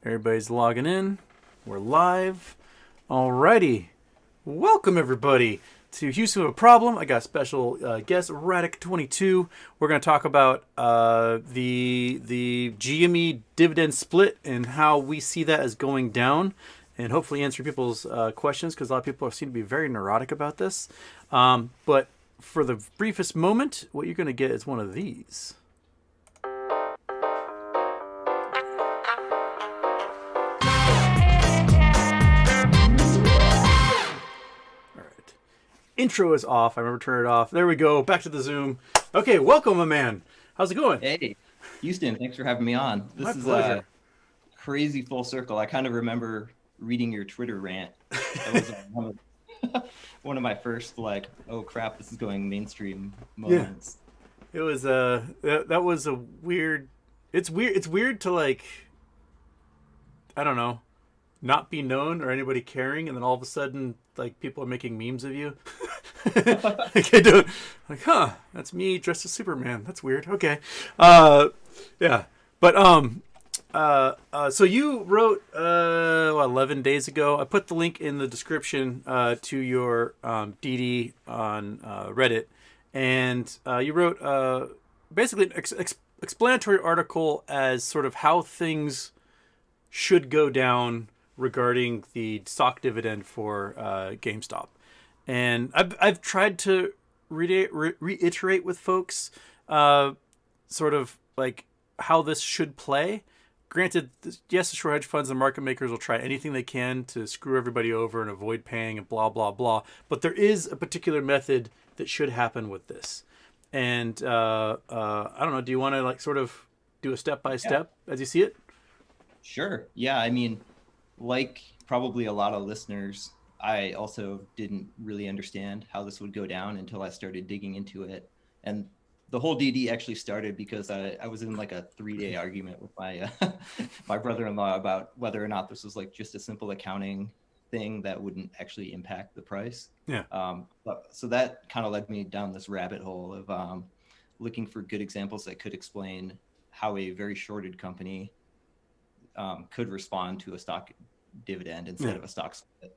Everybody's logging in. We're live. Alrighty. Welcome, everybody, to Houston with a Problem. I got a special guest, raddoc22. We're going to talk about the GME dividend split and how we see that as going down, and hopefully answer people's questions, because a lot of people seem to be very neurotic about this. But for the briefest moment, what you're going to get is one of these. Intro is off. I remember turning it off. There we go. Back to the Zoom. Okay, welcome, my man. How's it going? Hey, Houston, thanks for having me on. My pleasure. A crazy full circle. I kind of remember reading your Twitter rant. That was one of my first, like, oh crap, this is going mainstream moments. Yeah. It was that was a weird. It's weird to, like, I don't know, not be known or anybody caring, and then all of a sudden, like, people are making memes of you. Like, I don't, like, that's me dressed as Superman. That's weird. Okay. Yeah. But so you wrote 11 days ago. I put the link in the description to your DD on Reddit, and you wrote basically an explanatory article as sort of how things should go down regarding the stock dividend for GameStop. And I've tried to reiterate with folks sort of like how this should play. Granted, yes, the short hedge funds and market makers will try anything they can to screw everybody over and avoid paying and blah, blah, blah. But there is a particular method that should happen with this. And I don't know, do you want to, like, sort of do a step-by-step as you see it? Sure. Yeah, I mean, like probably a lot of listeners, I also didn't really understand how this would go down until I started digging into it. And the whole DD actually started because I was in like a 3-day argument with my my brother-in-law about whether or not this was like just a simple accounting thing that wouldn't actually impact the price. Yeah. So that kind of led me down this rabbit hole of looking for good examples that could explain how a very shorted company could respond to a stock dividend instead of a stock split.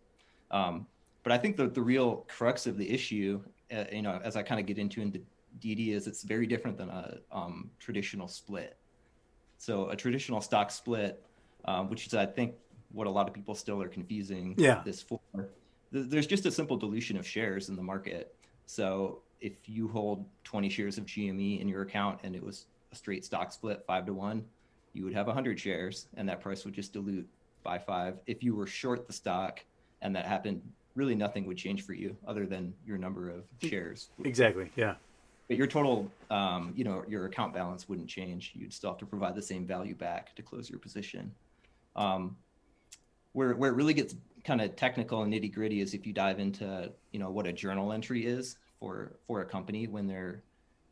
But I think the real crux of the issue, as I kind of get into DD, is it's very different than a traditional split. So a traditional stock split, which is, I think, what a lot of people still are confusing this for. There's just a simple dilution of shares in the market. So if you hold 20 shares of GME in your account and it was a straight stock split 5-1, you would have 100 shares, and that price would just dilute by 5. If you were short the stock and that happened, really nothing would change for you other than your number of shares. Exactly, yeah. But your total, your account balance wouldn't change. You'd still have to provide the same value back to close your position. Where it really gets kind of technical and nitty gritty is if you dive into, what a journal entry is for a company when they're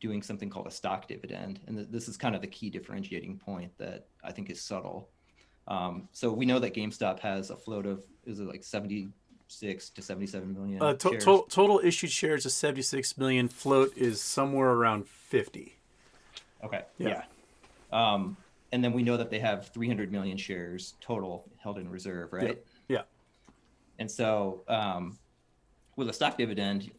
doing something called a stock dividend. And this is kind of the key differentiating point that I think is subtle. So we know that GameStop has a float of, is it like 76 to 77 million shares? Total issued shares of 76 million. Float is somewhere around 50. Okay. Yeah. And then we know that they have 300 million shares total held in reserve, right? Yeah. And so with a stock dividend,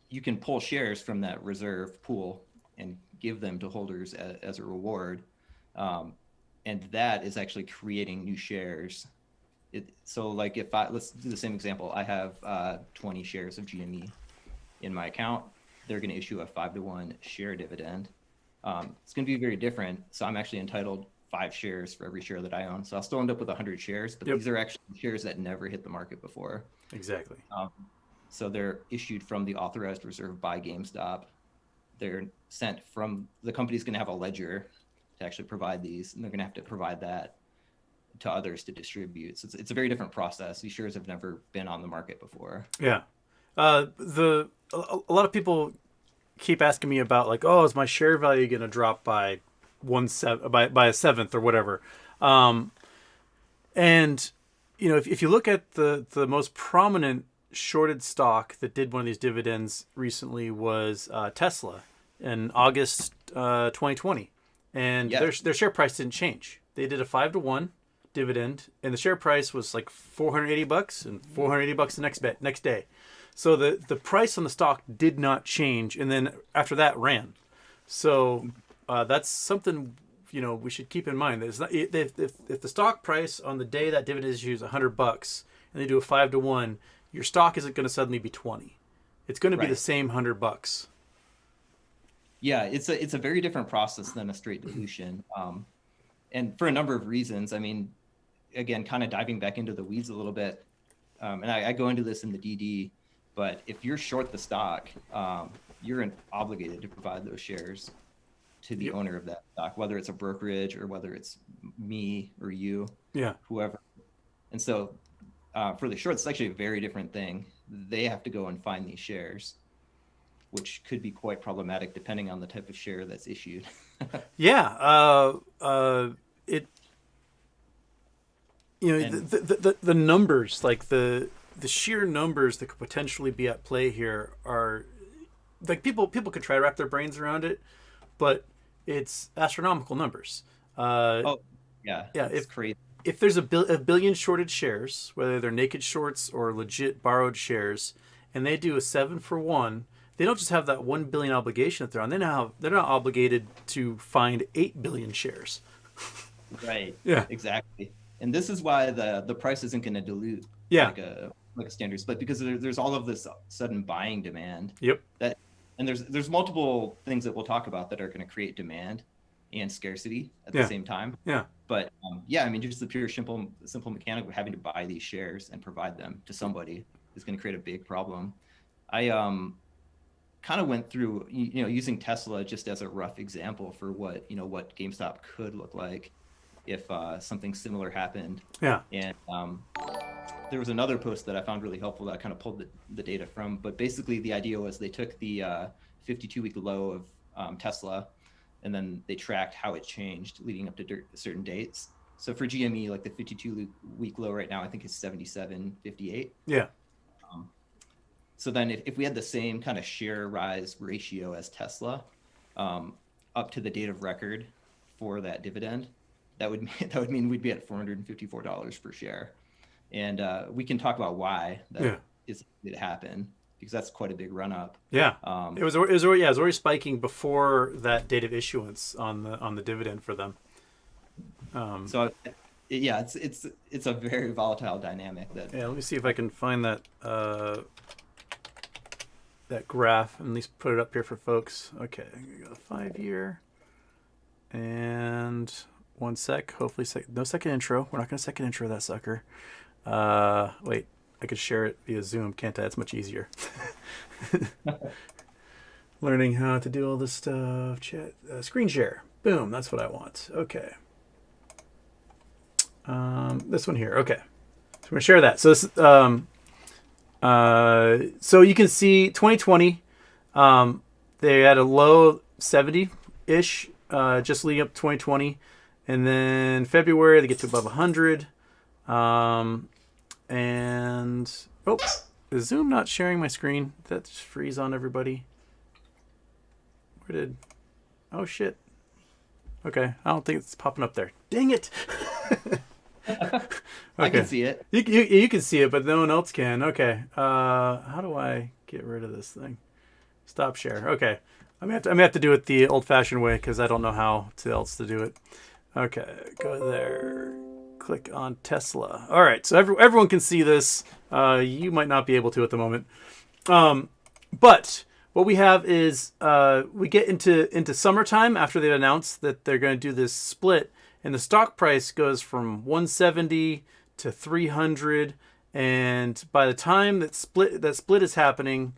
you can pull shares from that reserve pool and give them to holders as a reward. And that is actually creating new shares. So like let's do the same example. I have 20 shares of GME in my account. They're going to issue a 5-1 share dividend. It's going to be very different. So I'm actually entitled 5 shares for every share that I own. So I'll still end up with 100 shares, but these are actually shares that never hit the market before. Exactly. So they're issued from the authorized reserve by GameStop. They're sent from, the company's going to have a ledger to actually provide these, and they're going to have to provide that to others to distribute. So it's a very different process. These shares have never been on the market before. Yeah. A lot of people keep asking me about, like, oh, is my share value going to drop by a seventh or whatever? And if you look at the most prominent shorted stock that did one of these dividends recently was Tesla in August 2020, and their share price didn't change. They did a 5-1 dividend, and the share price was like $480 and $480 the next day. So the price on the stock did not change, and then after that ran. So that's something we should keep in mind. There's not, if the stock price on the day that dividend is used $100 and they do a 5-to-1, your stock isn't going to suddenly be 20. It's going to be the same $100. Yeah, it's a very different process than a straight dilution, and for a number of reasons. I mean, again, kind of diving back into the weeds a little bit, and I go into this in the DD, but if you're short the stock, you're obligated to provide those shares to the owner of that stock, whether it's a brokerage or whether it's me or you, whoever. And so for the shorts, it's actually a very different thing. They have to go and find these shares, which could be quite problematic depending on the type of share that's issued. The numbers, like the sheer numbers that could potentially be at play here are like people could try to wrap their brains around it, but it's astronomical numbers. It's crazy. If there's a billion shorted shares, whether they're naked shorts or legit borrowed shares, and they do a 7-for-1, they don't just have that 1 billion obligation that they're on. They're not obligated to find 8 billion shares. Right. Yeah. Exactly. And this is why the price isn't going to dilute like a standard split, because there's all of this sudden buying demand. Yep. And there's multiple things that we'll talk about that are going to create demand and scarcity at the same time. Yeah. But I mean, just the pure simple mechanic of having to buy these shares and provide them to somebody is going to create a big problem. I kind of went through, using Tesla just as a rough example for what GameStop could look like if something similar happened. Yeah. And there was another post that I found really helpful that I kind of pulled the data from. But basically, the idea was they took the 52-week low of Tesla, and then they tracked how it changed leading up to certain dates. So for GME, like the 52-week low right now, I think is 77.58. Yeah. So then if we had the same kind of share rise ratio as Tesla up to the date of record for that dividend, that would mean we'd be at $454 per share. And we can talk about why that is likely to happen, because that's quite a big run up. Yeah. It was already spiking before that date of issuance on the dividend for them. It's a very volatile dynamic. Let me see if I can find that that graph and at least put it up here for folks. Okay, I got a 5-year and 1 sec. Hopefully, no second intro. We're not going to second intro that sucker. Wait, I could share it via Zoom, can't I? It's much easier. Learning how to do all this stuff. Chat, screen share. Boom, that's what I want. Okay. This one here. Okay. So I'm going to share that. So this, so you can see 2020, they had a low 70-ish, just leading up to 2020. And then February, they get to above 100. And is Zoom not sharing my screen? Did that just freeze on everybody? Oh shit. Okay, I don't think it's popping up there. Dang it. Okay. I can see it. You can see it, but no one else can. Okay. How do I get rid of this thing? Stop share. Okay. I'm gonna have to do it the old-fashioned way because I don't know how else to do it. Okay, go there. Click on Tesla. All right, so everyone can see this. You might not be able to at the moment. But what we have is we get into summertime after they've announced that they're going to do this split, and the stock price goes from 170 to 300. And by the time that split is happening,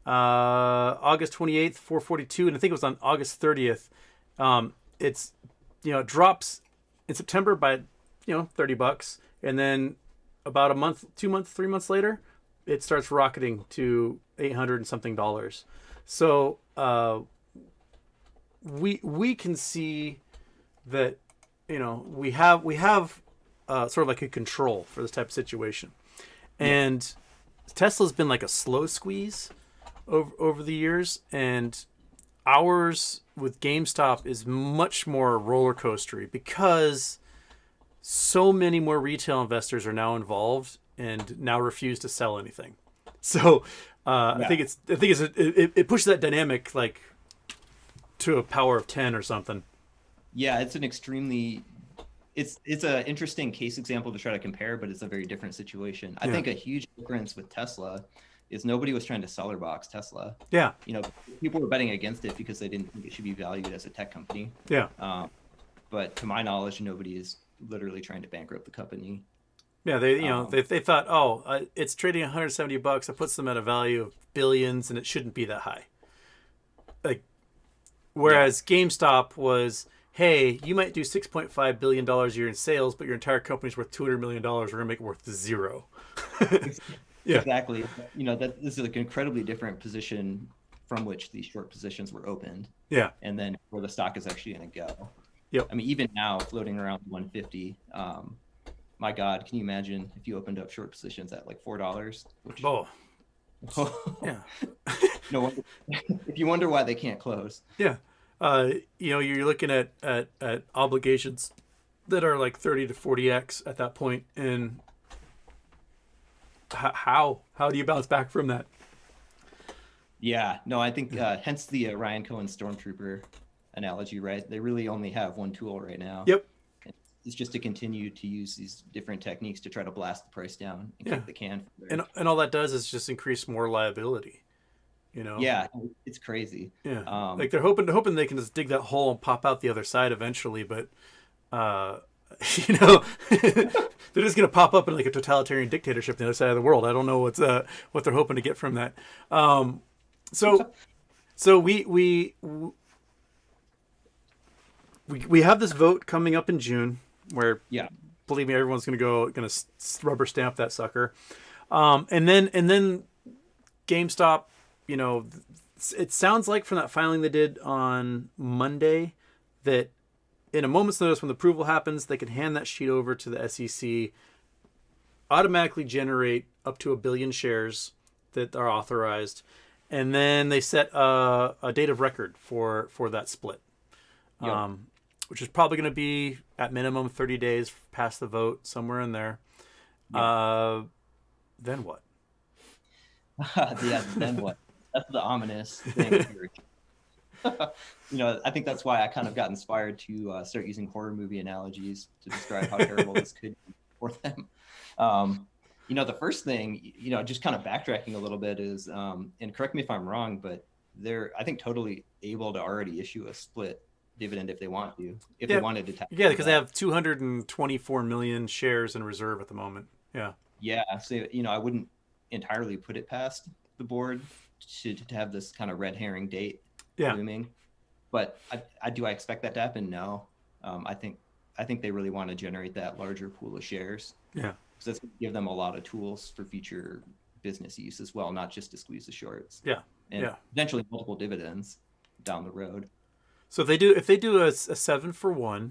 August 28th, 442, and I think it was on August 30th. It's it drops in September by $30, and then about a month, 2 months, 3 months later, it starts rocketing to $800 and something. So we can see that we have sort of like a control for this type of situation, and Tesla's been like a slow squeeze over the years, and ours with GameStop is much more roller coastery because so many more retail investors are now involved and now refuse to sell anything. So I Yeah. think it pushes that dynamic like to a power of 10 or something. Yeah, it's an extremely it's an interesting case example to try to compare, but it's a very different situation. I Yeah. think a huge difference with Tesla is nobody was trying to seller box Tesla. Yeah. You know, people were betting against it because they didn't think it should be valued as a tech company. Yeah. But to my knowledge, nobody is literally trying to bankrupt the company. Yeah, they Um, they thought, oh, it's trading $170. That puts them at a value of billions, and it shouldn't be that high. Like, yeah, whereas GameStop was, hey, you might do $6.5 billion a year in sales, but your entire company's worth $200 million. We're gonna make it worth zero. Yeah, exactly. You know, that this is like an incredibly different position from which these short positions were opened, yeah, and then where the stock is actually going to go. yep. I mean, even now, floating around 150. My God, can you imagine if you opened up short positions at like $4? Which, Oh, yeah, no wonder, if you wonder why they can't close. yeah. You're looking at obligations that are like 30 to 40x at that point, and how do you bounce back from that? Yeah, no, I think hence the Ryan Cohen Stormtrooper analogy, right? They really only have one tool right now. Yep. It's just to continue to use these different techniques to try to blast the price down and Yeah. kick the can. And all that does is just increase more liability. Yeah, it's crazy. Yeah. Like they're hoping they can just dig that hole and pop out the other side eventually, but you know, they're just gonna pop up in like a totalitarian dictatorship on the other side of the world. I don't know what they're hoping to get from that. So so we have this vote coming up in June where, Yeah, believe me, everyone's gonna rubber stamp that sucker. And then GameStop, you know, it sounds like from that filing they did on Monday that in a moment's notice, when the approval happens, they can hand that sheet over to the SEC, automatically generate up to 1 billion shares that are authorized, and then they set a date of record for that split, yep. which is probably going to be at minimum 30 days past the vote, somewhere in there. Yep. Then what? Yeah, then what? That's the ominous thing here. You know, I think that's why I kind of got inspired to start using horror movie analogies to describe how terrible this could be for them. You know, the first thing, you know, just kind of backtracking a little bit is, and correct me if I'm wrong, but they're, I think, totally able to already issue a split dividend if they want to, if they wanted to tap Yeah, because they that. have 224 million shares in reserve at the moment. Yeah. Yeah, so, you know, I wouldn't entirely put it past the board to have this kind of red herring date Yeah. looming. But do I expect that to happen? No. I think they really want to generate that larger pool of shares. Yeah. So that's going to give them a lot of tools for future business use as well, not just to squeeze the shorts. Yeah. And Yeah. potentially multiple dividends down the road. So if they do a 7-for-1,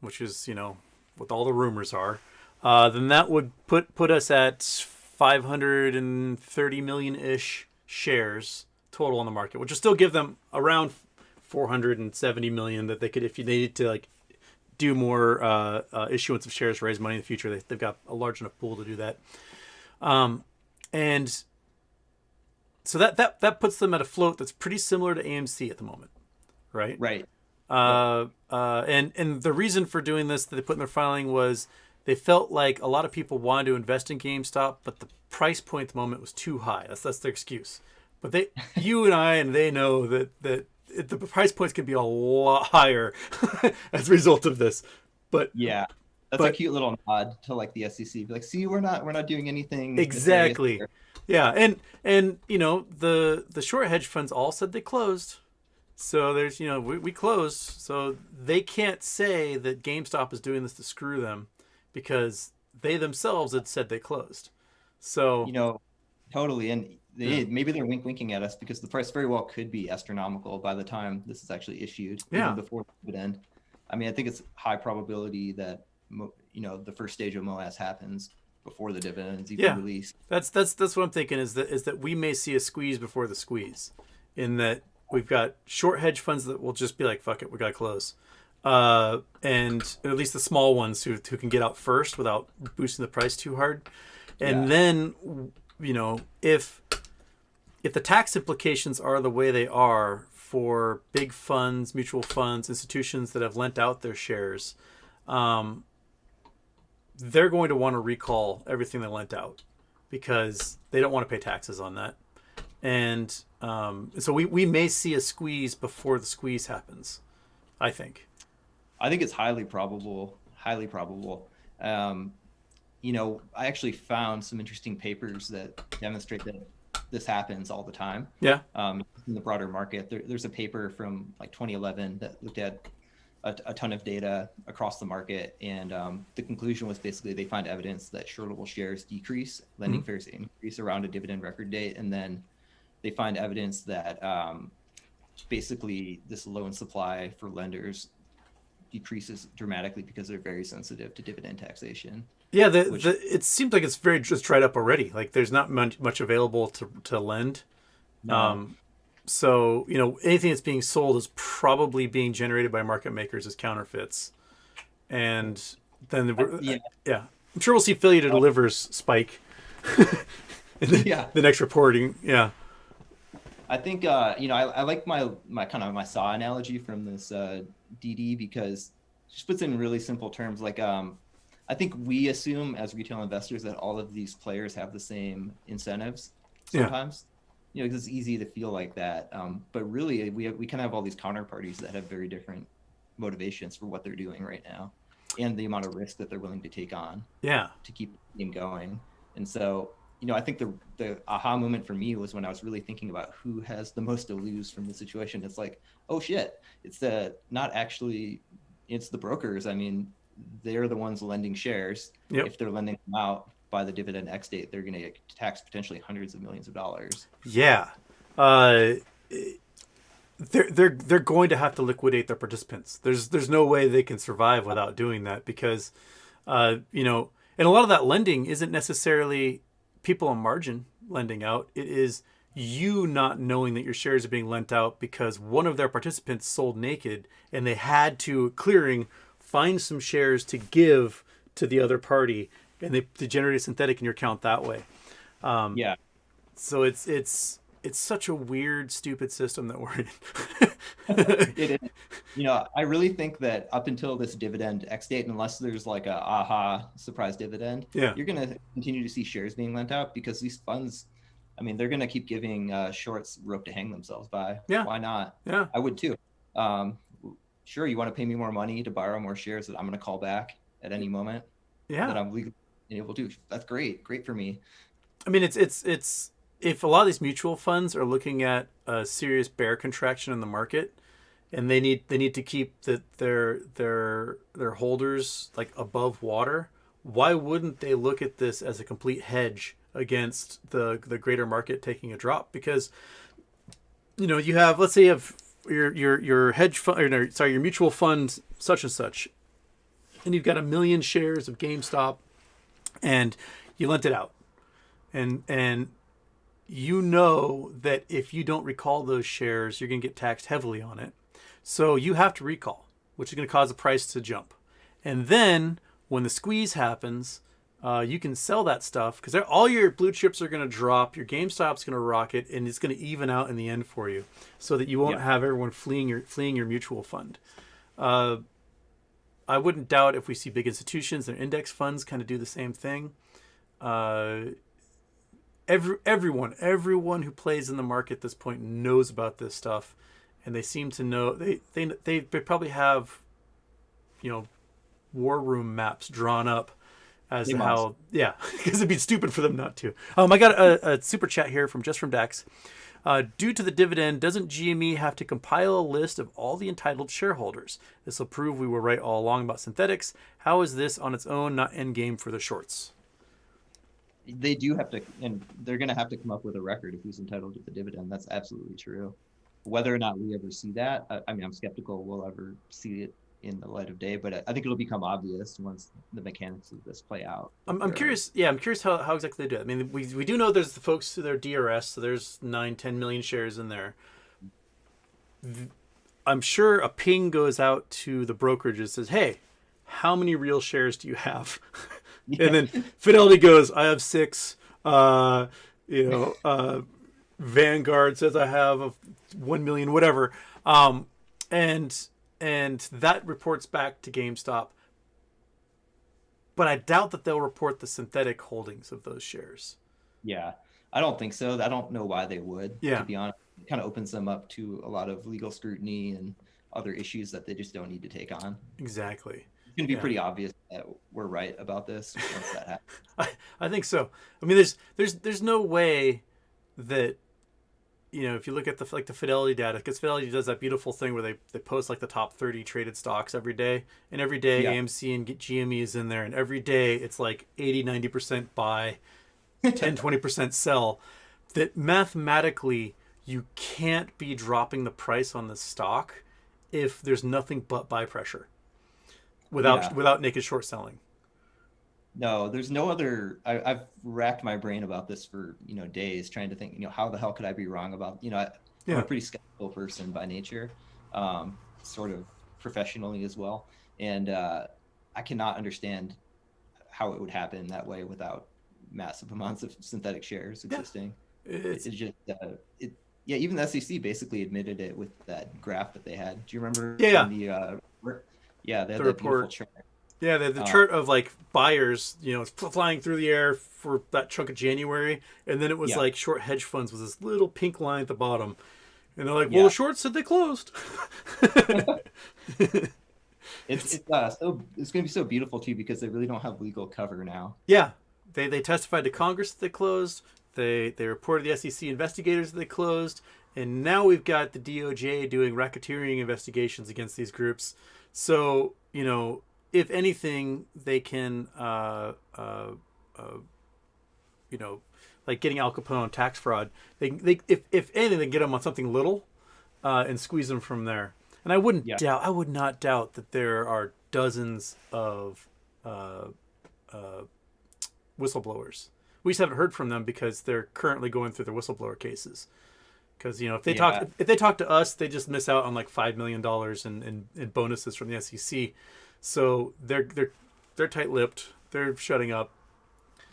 which is, you know, what all the rumors are, then that would put us at 530 million ish shares total on the market, which will still give them around 470 million that they could, if they needed to like do more issuance of shares, raise money in the future. They've got a large enough pool to do that. And so that puts them at a float that's pretty similar to AMC at the moment, right? Right. And the reason for doing this that they put in their filing was they felt like a lot of people wanted to invest in GameStop, but the price point at the moment was too high. That's their excuse. But you and I, and they know that the price points can be a lot higher as a result of this. But yeah, that's a cute little nod to like the SEC. Be like, see, we're not doing anything exactly. Yeah, and you know the short hedge funds all said they closed. So there's, you know, we closed, so they can't say that GameStop is doing this to screw them because they themselves had said they closed. So, you know, totally. And maybe they're winking at us because the price very well could be astronomical by the time this is actually issued, even before the dividend. I mean, I think it's high probability that, you know, the first stage of MOAS happens before the dividends even released. That's what I'm thinking is that we may see a squeeze before the squeeze, in that we've got short hedge funds that will just be like, fuck it, we got to close. and at least the small ones who can get out first without boosting the price too hard. And Yeah. then, if the tax implications are the way they are for big funds, mutual funds, institutions that have lent out their shares, they're going to want to recall everything they lent out because they don't want to pay taxes on that. And so we may see a squeeze before the squeeze happens, I think. I think it's highly probable. Highly probable. I actually found some interesting papers that demonstrate that this happens all the time. Yeah. In the broader market, there's a paper from like 2011 that looked at a ton of data across the market, and the conclusion was basically they find evidence that shortable shares decrease, lending fares increase around a dividend record date, and then they find evidence that basically this loan supply for lenders decreases dramatically because they're very sensitive to dividend taxation. Yeah, it seems like it's very just dried up already. Like there's not much available to lend. No. So anything that's being sold is probably being generated by market makers as counterfeits, and then yeah, I'm sure we'll see failure to delivers spike in the next reporting. Yeah. I think I like my kind of my saw analogy from this DD because it just puts it in really simple terms. Like I think we assume as retail investors that all of these players have the same incentives sometimes. Because it's easy to feel like that. But really, we kind of have all these counterparties that have very different motivations for what they're doing right now, and the amount of risk that they're willing to take on. To keep the game going. And so, I think the aha moment for me was when I was really thinking about who has the most to lose from the situation. It's like, oh shit, it's the brokers. I mean, they're the ones lending shares. If they're lending them out by the dividend X date, they're going to get taxed potentially hundreds of millions of dollars. Yeah. They're going to have to liquidate their participants. There's no way they can survive without doing that because, and a lot of that lending isn't necessarily people on margin lending out. It is you not knowing that your shares are being lent out because one of their participants sold naked and they had to clearing find some shares to give to the other party, and they generate a synthetic in your account that way. So it's such a weird, stupid system that we're in. It is. I really think that up until this dividend X date, unless there's like a aha surprise dividend, you're going to continue to see shares being lent out because these funds, I mean, they're going to keep giving shorts rope to hang themselves by. Why not? I would too. Sure, you want to pay me more money to borrow more shares that I'm going to call back at any moment. That I'm legally able to. That's great for me. I mean, it's if a lot of these mutual funds are looking at a serious bear contraction in the market, and they need to keep their holders like above water, why wouldn't they look at this as a complete hedge against the greater market taking a drop? Because you have, let's say you have your hedge fund, your mutual fund such and such, and you've got 1 million shares of GameStop, and you lent it out, and that if you don't recall those shares, you're going to get taxed heavily on it. So you have to recall, which is going to cause the price to jump. And then when the squeeze happens, you can sell that stuff because all your blue chips are going to drop, your GameStop's going to rocket, and it's going to even out in the end for you, so that you won't have everyone fleeing your mutual fund. I wouldn't doubt if we see big institutions, their index funds kind of do the same thing. Everyone who plays in the market at this point knows about this stuff, and they seem to know they probably have war room maps drawn up as to how because it'd be stupid for them not to. I got a super chat here from Dax. Due to the dividend, doesn't GME have to compile a list of all the entitled shareholders? This will prove we were right all along about synthetics. How is this on its own not end game for the shorts? They do have to, and they're going to have to come up with a record of who's entitled to the dividend. That's absolutely true. Whether or not we ever see that, I mean, I'm skeptical we'll ever see it in the light of day, but I think it'll become obvious once the mechanics of this play out. I'm curious. Yeah, I'm curious how exactly they do it. I mean, we do know there's the folks who their DRS, so there's 9-10 million shares in there. I'm sure a ping goes out to the brokerage that says, "Hey, how many real shares do you have?" And Yeah. then Fidelity goes, "I have 6." You know, Vanguard says I have 1 million, whatever. And that reports back to GameStop. But I doubt that they'll report the synthetic holdings of those shares. Yeah, I don't think so. I don't know why they would, to Yeah, be honest. It kind of opens them up to a lot of legal scrutiny and other issues that they just don't need to take on. exactly. It's going to be Yeah, pretty obvious that we're right about this once that happens. I think so. I mean, there's no way that, if you look at the Fidelity data, because Fidelity does that beautiful thing where they post like the top 30 traded stocks every day, and every day Yeah, AMC and GME is in there, and every day it's like 80-90% buy, 10-20% sell. That mathematically you can't be dropping the price on the stock if there's nothing but buy pressure yeah. without naked short selling. No, there's no other. I've racked my brain about this for days, trying to think. How the hell could I be wrong about? I'm a Yeah, pretty skeptical person by nature, sort of professionally as well, and I cannot understand how it would happen that way without massive amounts of synthetic shares yeah. existing. It's It's just it. Yeah, even the SEC basically admitted it with that graph that they had. Do you remember yeah, from yeah. the? Yeah, they The had that beautiful report. chart. Yeah, the Uh, chart of like buyers, flying through the air for that chunk of January, and then it was yeah, like short hedge funds with this little pink line at the bottom, and they're like, "Well, the yeah. shorts said they closed." it's It's going to be so beautiful too because they really don't have legal cover now. Yeah, they testified to Congress that they closed. They reported the SEC investigators that they closed, and now we've got the DOJ doing racketeering investigations against these groups. So if anything, they can you know like getting Al Capone on tax fraud. They if anything, they get them on something little, and squeeze them from there. And Yeah, I would not doubt that there are dozens of uh, uh, whistleblowers. We just haven't heard from them because they're currently going through their whistleblower cases. Because yeah. if they talk to us, they just miss out on like $5 million in bonuses from the SEC. So they're tight-lipped. They're shutting up.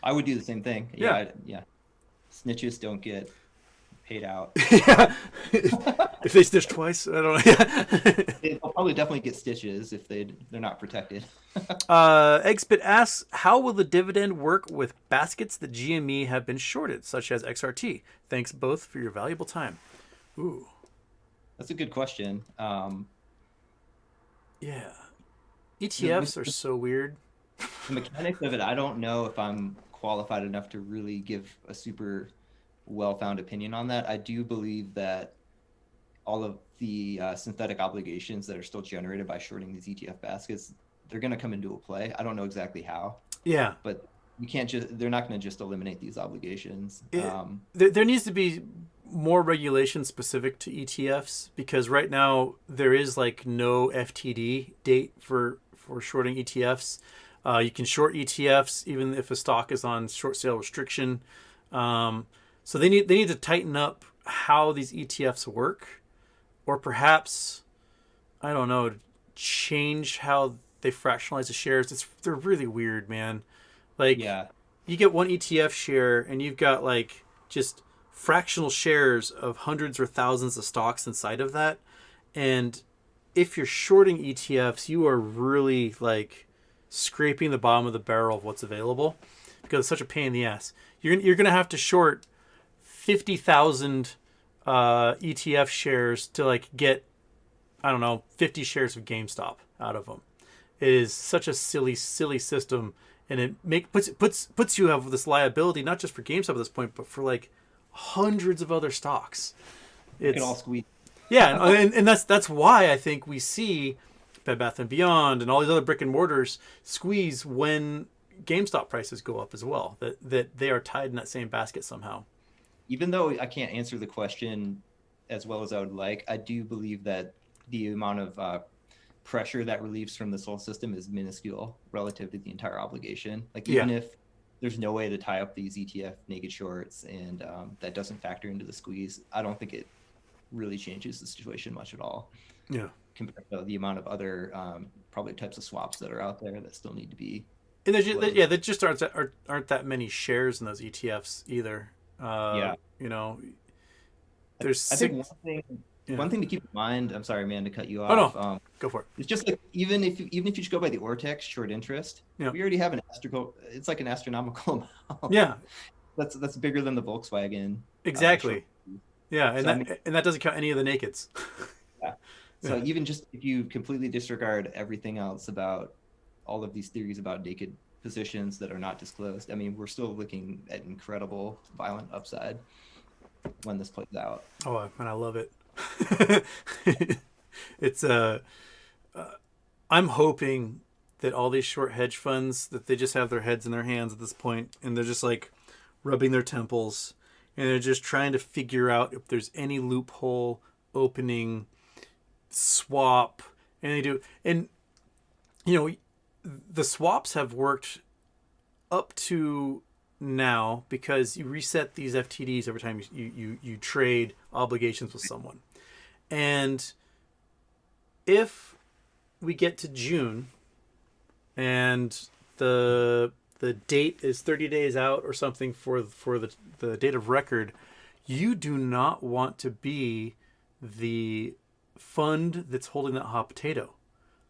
I would do the same thing. Yeah, Yeah, yeah. Snitches don't get paid out. yeah. If they stitch twice, I don't know. They'll probably definitely get stitches if they're not protected. Egspit asks, how will the dividend work with baskets that GME have been shorted, such as XRT? Thanks both for your valuable time. Ooh, That's a good question. yeah. The, ETFs are so weird. the mechanics of it, I don't know if I'm qualified enough to really give a super well-found opinion on that. I do believe that all of the synthetic obligations that are still generated by shorting these ETF baskets, they're going to come into a play. I don't know exactly how, Yeah. but you can't just, they're not going to just eliminate these obligations. There needs to be more regulation specific to ETFs because right now there is like no FTD date for shorting ETFs. You can short ETFs even if a stock is on short sale restriction. So they need to tighten up how these ETFs work, or perhaps I don't know, change how they fractionalize the shares. They're really weird, man. Like Yeah, you get one ETF share and you've got like just fractional shares of hundreds or thousands of stocks inside of that. And if you're shorting ETFs, you are really like scraping the bottom of the barrel of what's available because it's such a pain in the ass. You're going to have to short 50,000 ETF shares to like get, I don't know, 50 shares of GameStop out of them. It is such a silly system, and it puts you have this liability not just for GameStop at this point, but for like hundreds of other stocks. it can all It's squeeze. yeah, and that's why I think we see Bed Bath and Beyond and all these other brick and mortars squeeze when GameStop prices go up as well. That they are tied in that same basket somehow. Even though I can't answer the question as well as I would like, I do believe that the amount of pressure that relieves from this whole system is minuscule relative to the entire obligation. Like Yeah, even if there's no way to tie up these ETF naked shorts and that doesn't factor into the squeeze, I don't think it really changes the situation much at all. Yeah. compared to the amount of other probably types of swaps that are out there that still need to be And closed. yeah, there just aren't that many shares in those ETFs either. Yeah. You know, there's I think six. Yeah. one thing to keep in mind. I'm sorry, man, to cut you Oh no, off. go for it. It's just like even if you just go by the Ortex short interest, Yeah. we already have it's like an astronomical amount. Yeah. That's bigger than the Volkswagen short. Exactly. Yeah, So I mean, and that doesn't count any of the nakeds. yeah. So even just if you completely disregard everything else about all of these theories about naked positions that are not disclosed, I mean, we're still looking at incredible violent upside when this plays out. Oh man, I love it. It's I'm hoping that all these short hedge funds that they just have their heads in their hands at this point, and they're just like rubbing their temples, and they're just trying to figure out if there's any loophole opening, swap, and they do. And you know, the swaps have worked up to now because you reset these FTDs every time you trade obligations with someone. And if we get to June and the date is 30 days out or something for the date of record, you do not want to be the fund that's holding that hot potato.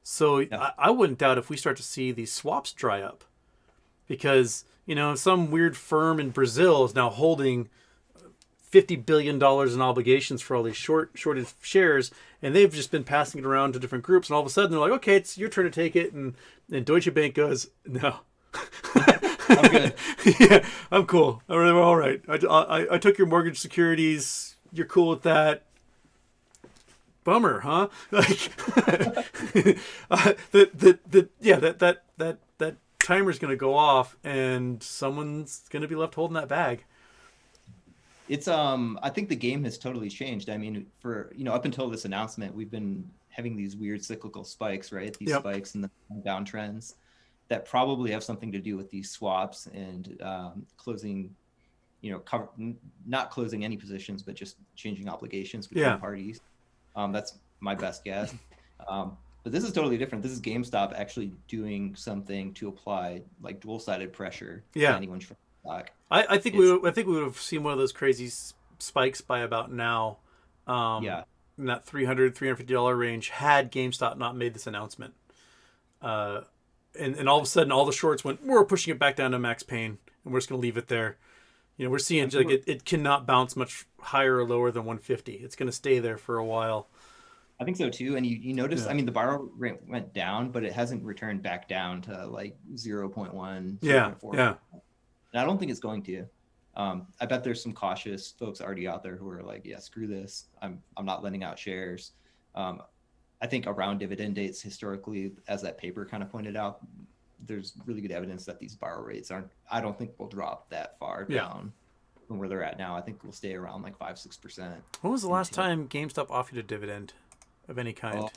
So Yeah. I wouldn't doubt if we start to see these swaps dry up because some weird firm in Brazil is now holding $50 billion in obligations for all these shorted shares, and they've just been passing it around to different groups, and all of a sudden they're like, okay, it's your turn to take it, and Deutsche Bank goes, no. I'm good. Yeah, I'm cool. All right. I took your mortgage securities. You're cool with that. Bummer, huh? Like, that timer's gonna go off, and someone's gonna be left holding that bag. It's I think the game has totally changed. I mean, for up until this announcement, we've been having these weird cyclical spikes, right? These Yep. spikes and the downtrends that probably have something to do with these swaps and closing, not closing any positions, but just changing obligations between Yeah. parties. That's my best guess. But this is totally different. This is GameStop actually doing something to apply like dual-sided pressure to Yeah. anyone's stock. I think I think we would have seen one of those crazy spikes by about now. Yeah. In that $350 range had GameStop not made this announcement. And all of a sudden all the shorts went, we're pushing it back down to max pain and we're just going to leave it there. We're seeing like it cannot bounce much higher or lower than 150. It's going to stay there for a while. I think so too. And you notice, Yeah. I mean, the borrow rate went down, but it hasn't returned back down to like 0.1, Yeah. 0.4. Yeah. And I don't think it's going to. I bet there's some cautious folks already out there who are like, yeah, screw this. I'm not lending out shares. I think around dividend dates historically, as that paper kind of pointed out, there's really good evidence that these borrow rates I don't think will drop that far down from where they're at now. I think we'll stay around like 5-6%. When was the last time GameStop offered a dividend of any kind?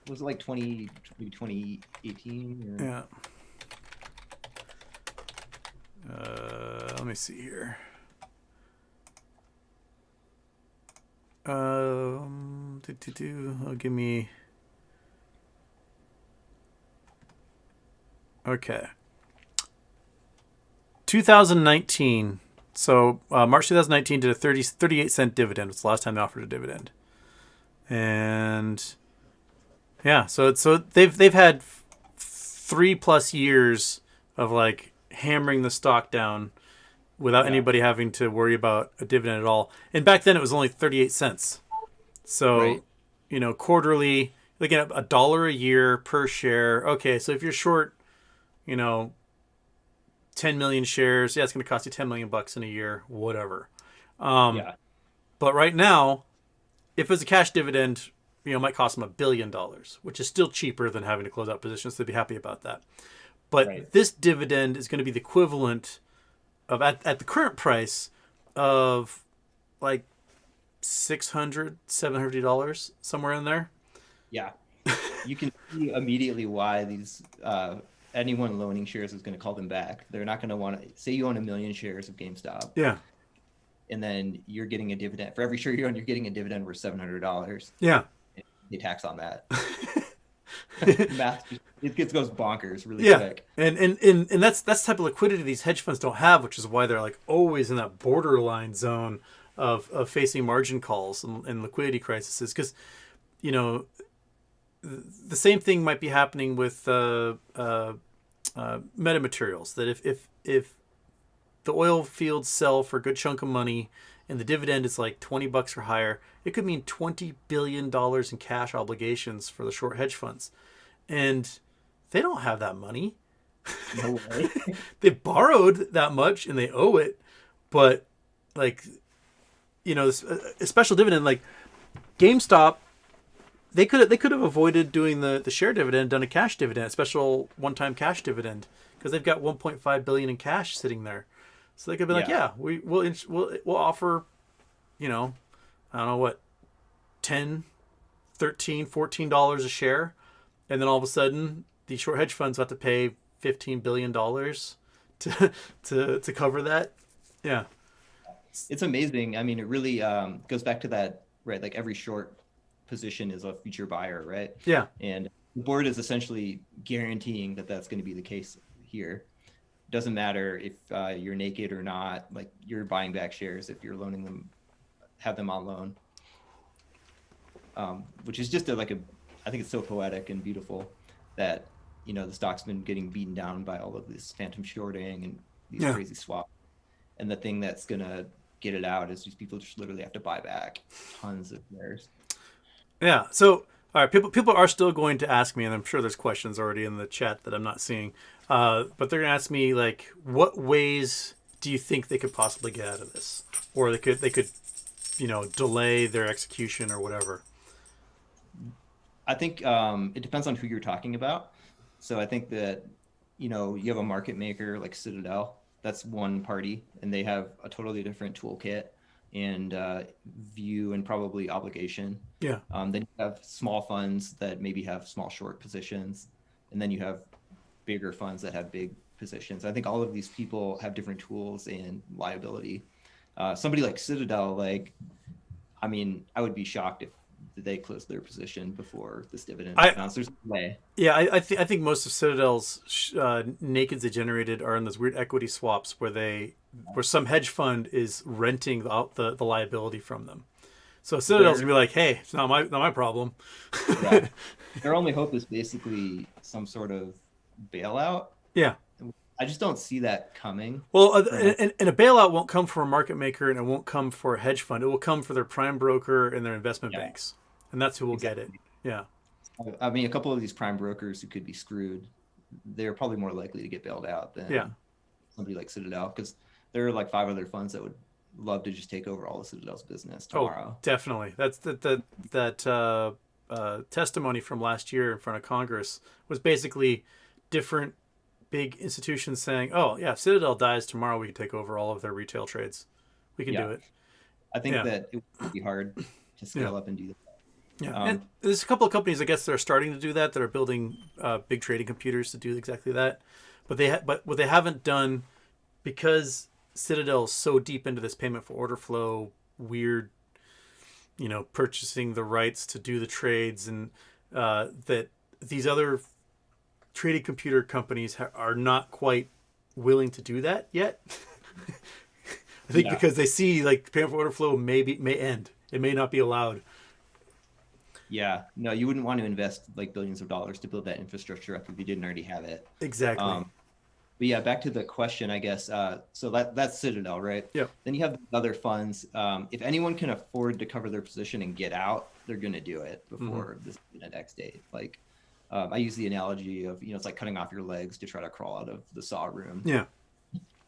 Was it like 2018? Or... Yeah. Let me see here. Give me. Okay. 2019. So March 2019 did a 38-cent dividend. Was the last time they offered a dividend. And yeah, so they've had 3+ years of like hammering the stock down without anybody having to worry about a dividend at all. And back then it was only 38 cents. So, right. Quarterly, looking at $1 a year per share. Okay, so if you're short, 10 million shares, yeah, it's going to cost you $10 million in a year, whatever. Yeah. But right now, if it was a cash dividend, it might cost them $1 billion, which is still cheaper than having to close out positions. So they'd be happy about that. But this dividend is going to be the equivalent of at the current price of like $600, $700, somewhere in there. Yeah. You can see immediately why these anyone loaning shares is going to call them back. They're not going to want to say you own 1 million shares of GameStop. Yeah. And then you're getting a dividend for every share you own. You're getting a dividend worth $700. Yeah. pay tax on that. Math, goes bonkers really Yeah, quick. and that's the type of liquidity these hedge funds don't have, which is why they're like always in that borderline zone of facing margin calls and liquidity crises. Because you know the same thing might be happening with metamaterials. That if the oil fields sell for a good chunk of money and the dividend is like $20 or higher, it could mean $20 billion in cash obligations for the short hedge funds, and they don't have that money. No way. They borrowed that much and they owe it, but like a special dividend like GameStop, they could have avoided doing the share dividend, done a cash dividend, a special one-time cash dividend, because they've got 1.5 billion in cash sitting there. So they could be like, Yeah. yeah, we'll offer, I don't know what, 10, 13, $14 a share, and then all of a sudden these short hedge funds have to pay $15 billion to cover that. Yeah. It's amazing. I mean, it really goes back to that, right? Like every short position is a future buyer, right? Yeah. And the board is essentially guaranteeing that that's going to be the case here. Doesn't matter if you're naked or not, like you're buying back shares if you're loaning them, have them on loan. Which is just I think it's so poetic and beautiful that, the stock's been getting beaten down by all of this phantom shorting and these crazy swaps. And the thing that's going to get it out is these people just literally have to buy back tons of shares. Yeah. So, all right, people are still going to ask me, and I'm sure there's questions already in the chat that I'm not seeing. But they're going to ask me like, what ways do you think they could possibly get out of this, or they could, delay their execution or whatever. I think it depends on who you're talking about. So I think that you have a market maker like Citadel. That's one party, and they have a totally different toolkit and view and probably obligation. Yeah. Then you have small funds that maybe have small short positions, and then you have bigger funds that have big positions. I think all of these people have different tools and liability. Somebody like Citadel, I would be shocked if they closed their position before this dividend announced. There's no way. Yeah, I think most of Citadel's nakeds they generated are in those weird equity swaps where some hedge fund is renting out the liability from them. So Citadel's gonna be like, hey, it's not my problem. Yeah. Their only hope is basically some sort of bailout. Yeah. I just don't see that coming. Well, and a bailout won't come for a market maker, and it won't come for a hedge fund. It will come for their prime broker and their investment banks, and that's who will get it. Yeah. I mean, a couple of these prime brokers who could be screwed, they're probably more likely to get bailed out than somebody like Citadel, because there are like 5 other funds that would love to just take over all of Citadel's business tomorrow. Oh, definitely. That's that testimony from last year in front of Congress was basically different big institutions saying, "Oh yeah, if Citadel dies tomorrow, we can take over all of their retail trades. We can do it." I think that it would be hard to scale up and do that. Yeah, and there's a couple of companies, I guess, that are starting to do that. That are building big trading computers to do exactly that. But what they haven't done, because Citadel is so deep into this payment for order flow, weird, purchasing the rights to do the trades, and that these other trading computer companies are not quite willing to do that yet. I think because they see like payment for order flow may end. It may not be allowed. Yeah, no, you wouldn't want to invest like billions of dollars to build that infrastructure up if you didn't already have it. Exactly. But yeah, back to the question, I guess. So that's Citadel, right? Yeah. Then you have the other funds. If anyone can afford to cover their position and get out, they're going to do it before this next date. Like, I use the analogy of, it's like cutting off your legs to try to crawl out of the saw room. Yeah.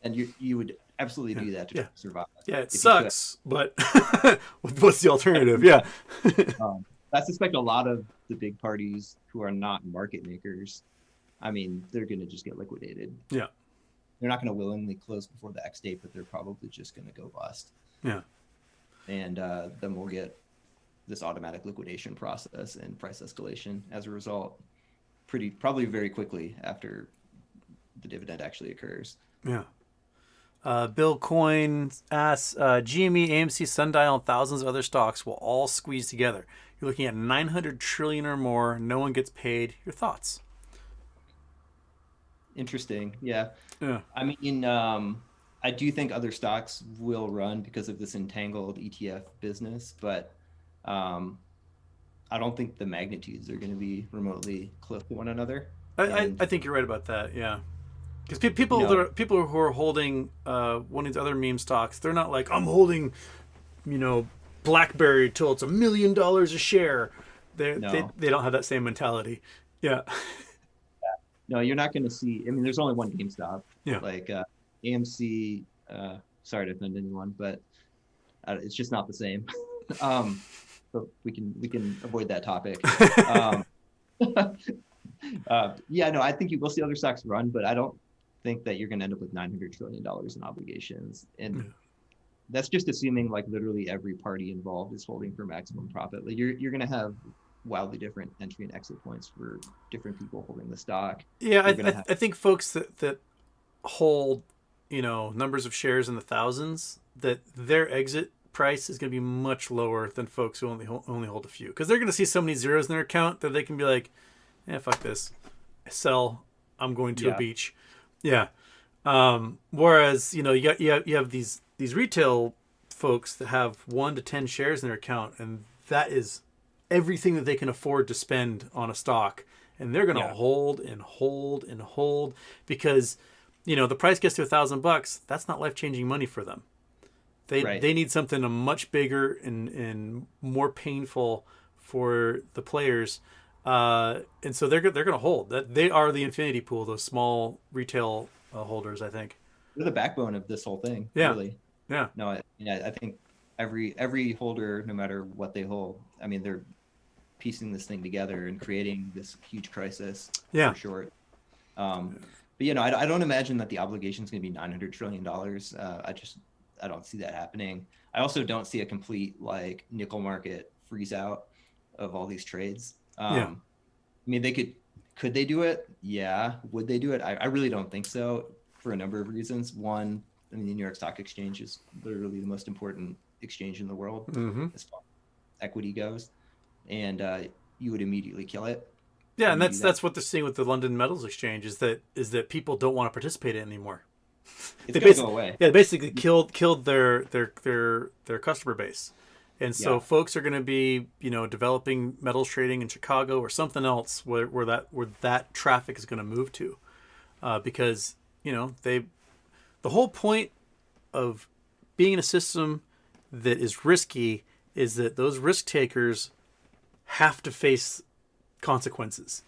And you would absolutely do that to survive. Yeah, it sucks, but what's the alternative? Yeah. I suspect a lot of the big parties who are not market makers, they're going to just get liquidated. Yeah. They're not going to willingly close before the X date, but they're probably just going to go bust. Yeah. And then we'll get this automatic liquidation process and price escalation as a result, probably very quickly after the dividend actually occurs. Yeah. Bill Coyne asks, GME, AMC, Sundial, and thousands of other stocks will all squeeze together. You're looking at 900 trillion or more. No one gets paid. Your thoughts? Interesting. Yeah. Yeah. I mean, I do think other stocks will run because of this entangled ETF business, but um, I don't think the magnitudes are going to be remotely close to one another. I And think you're right about that. Yeah. Because you know, people who are holding one of these other meme stocks, they're not like I'm holding, you know, BlackBerry till it's $1 million a share. no, They don't have that same mentality. Yeah. no, you're not going to see. I mean, there's only one GameStop, Yeah. like AMC. Sorry to offend anyone, but it's just not the same. So we can avoid that topic. Um, yeah, no, I think you will see other stocks run, but I don't think that you're going to end up with $900 trillion in obligations. And that's just assuming like literally every party involved is holding for maximum profit. Like you're going to have wildly different entry and exit points for different people holding the stock. Yeah, You're going to have, I think folks that hold, you know, numbers of shares in the thousands, that their exit price is going to be much lower than folks who only hold a few, because they're going to see so many zeros in their account that they can be like, "Yeah, fuck this, sell. I'm going to a yeah, beach." Yeah. Whereas you have these retail folks that have 1 to 10 shares in their account, and that is everything that they can afford to spend on a stock, and they're going to yeah, hold and hold and hold because the price gets to $1,000. That's not life changing money for them. right. They need something much bigger and more painful for the players, and so they're going to hold. That they are the infinity pool. Those small retail holders, I think. They're the backbone of this whole thing, Yeah, really. yeah, No, I think every holder, no matter what they hold, I mean, they're piecing this thing together and creating this huge crisis yeah. for sure. Um, but I don't imagine that the obligation is going to be $900 trillion. I don't see that happening. I also don't see a complete like nickel market freeze out of all these trades. Yeah. I mean, could they do it? Yeah. Would they do it? I really don't think so for a number of reasons. One, I mean, the New York Stock Exchange is literally the most important exchange in the world Mm-hmm. as far as equity goes, and you would immediately kill it Yeah, when and you do that. that's what they're seeing with the London Metals Exchange is that people don't want to participate in it anymore. It's They going to go basically away. yeah, they basically killed their customer base, and so Yeah. folks are going to be developing metals trading in Chicago or something else where that traffic is going to move to, because they the whole point of being in a system that is risky is that those risk takers have to face consequences.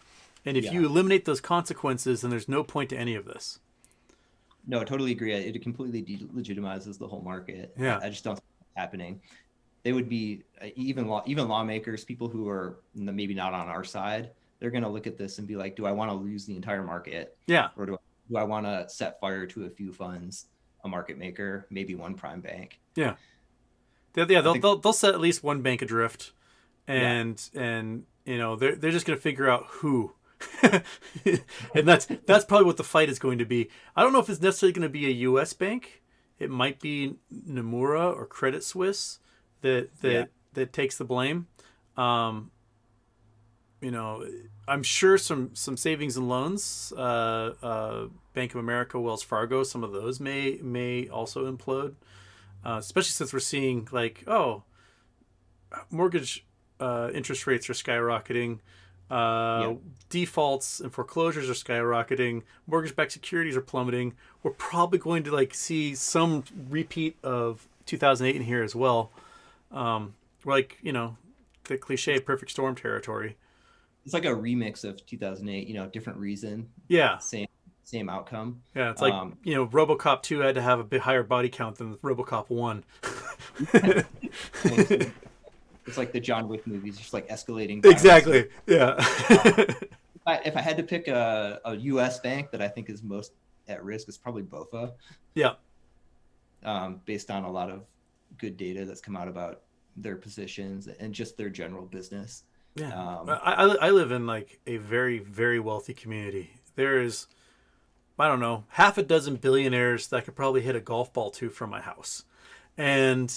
And if Yeah. you eliminate those consequences, then there's no point to any of this. No, I totally agree. It completely delegitimizes the whole market. Yeah. I just don't see it happening. They would be even lawmakers, people who are maybe not on our side. They're going to look at this and be like, "Do I want to lose the entire market, Yeah. or do I want to set fire to a few funds, a market maker, maybe one prime bank?" Yeah. Yeah. I think, They'll set at least one bank adrift, yeah, and they're just going to figure out who. And that's probably what the fight is going to be. I don't know if it's necessarily going to be a U.S. bank. It might be Nomura or Credit Suisse yeah, that takes the blame. Um, I'm sure some savings and loans, Bank of America, Wells Fargo, some of those may also implode, especially since we're seeing like mortgage interest rates are skyrocketing. yeah. Defaults and foreclosures are skyrocketing. Mortgage-backed securities are plummeting. We're probably going to like see some repeat of 2008 in here as well. Like the cliche perfect storm territory. It's like a remix of 2008. Different reason, Yeah, same outcome. yeah. It's like Um, RoboCop 2 had to have a bit higher body count than RoboCop 1. it's like the John Wick movies, just like escalating violence. Exactly. Yeah. If I had to pick a U.S. bank that I think is most at risk, it's probably BOFA, Yeah. based on a lot of good data that's come out about their positions and just their general business. Yeah. Um, I live in like a very, very wealthy community. There is, I don't know, half a dozen billionaires that I could probably hit a golf ball to from my house. And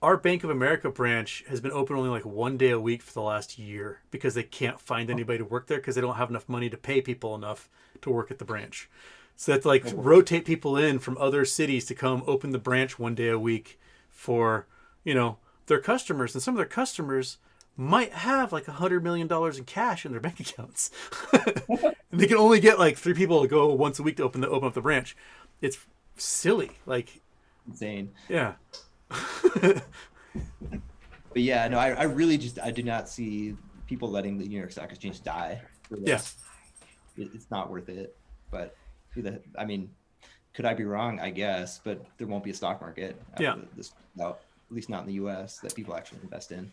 our Bank of America branch has been open only like 1 day a week for the last year because they can't find anybody to work there because they don't have enough money to pay people enough to work at the branch. So they have to like rotate people in from other cities to come open the branch 1 day a week for, their customers. And some of their customers might have like $100 million in cash in their bank accounts. And they can only get like 3 people to go once a week to open up the branch. It's silly. Like, insane. yeah. But yeah, no, I really I do not see people letting the New York Stock Exchange die for this. Yeah. It's not worth it. But I mean, could I be wrong? I guess, but there won't be a stock market after this, at least not in the U.S. that people actually invest in.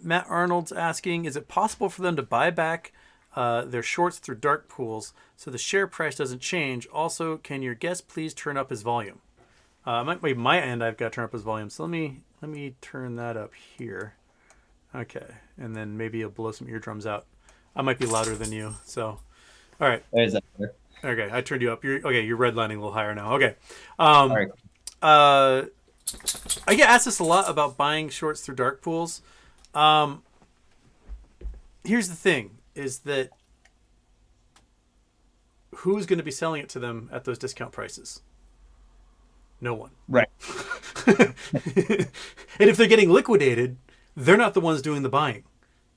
Matt Arnold's asking, is it possible for them to buy back their shorts through dark pools so the share price doesn't change? Also, can your guest please turn up his volume? My end, I've got to turn up his volume. So let me turn that up here. Okay, and then maybe you'll blow some eardrums out. I might be louder than you. So, all right. Is that better? Okay, I turned you up. You're redlining a little higher now. Okay. All right. I get asked this a lot about buying shorts through dark pools. Here's the thing: is that who's going to be selling it to them at those discount prices? No one. Right. And if they're getting liquidated, they're not the ones doing the buying.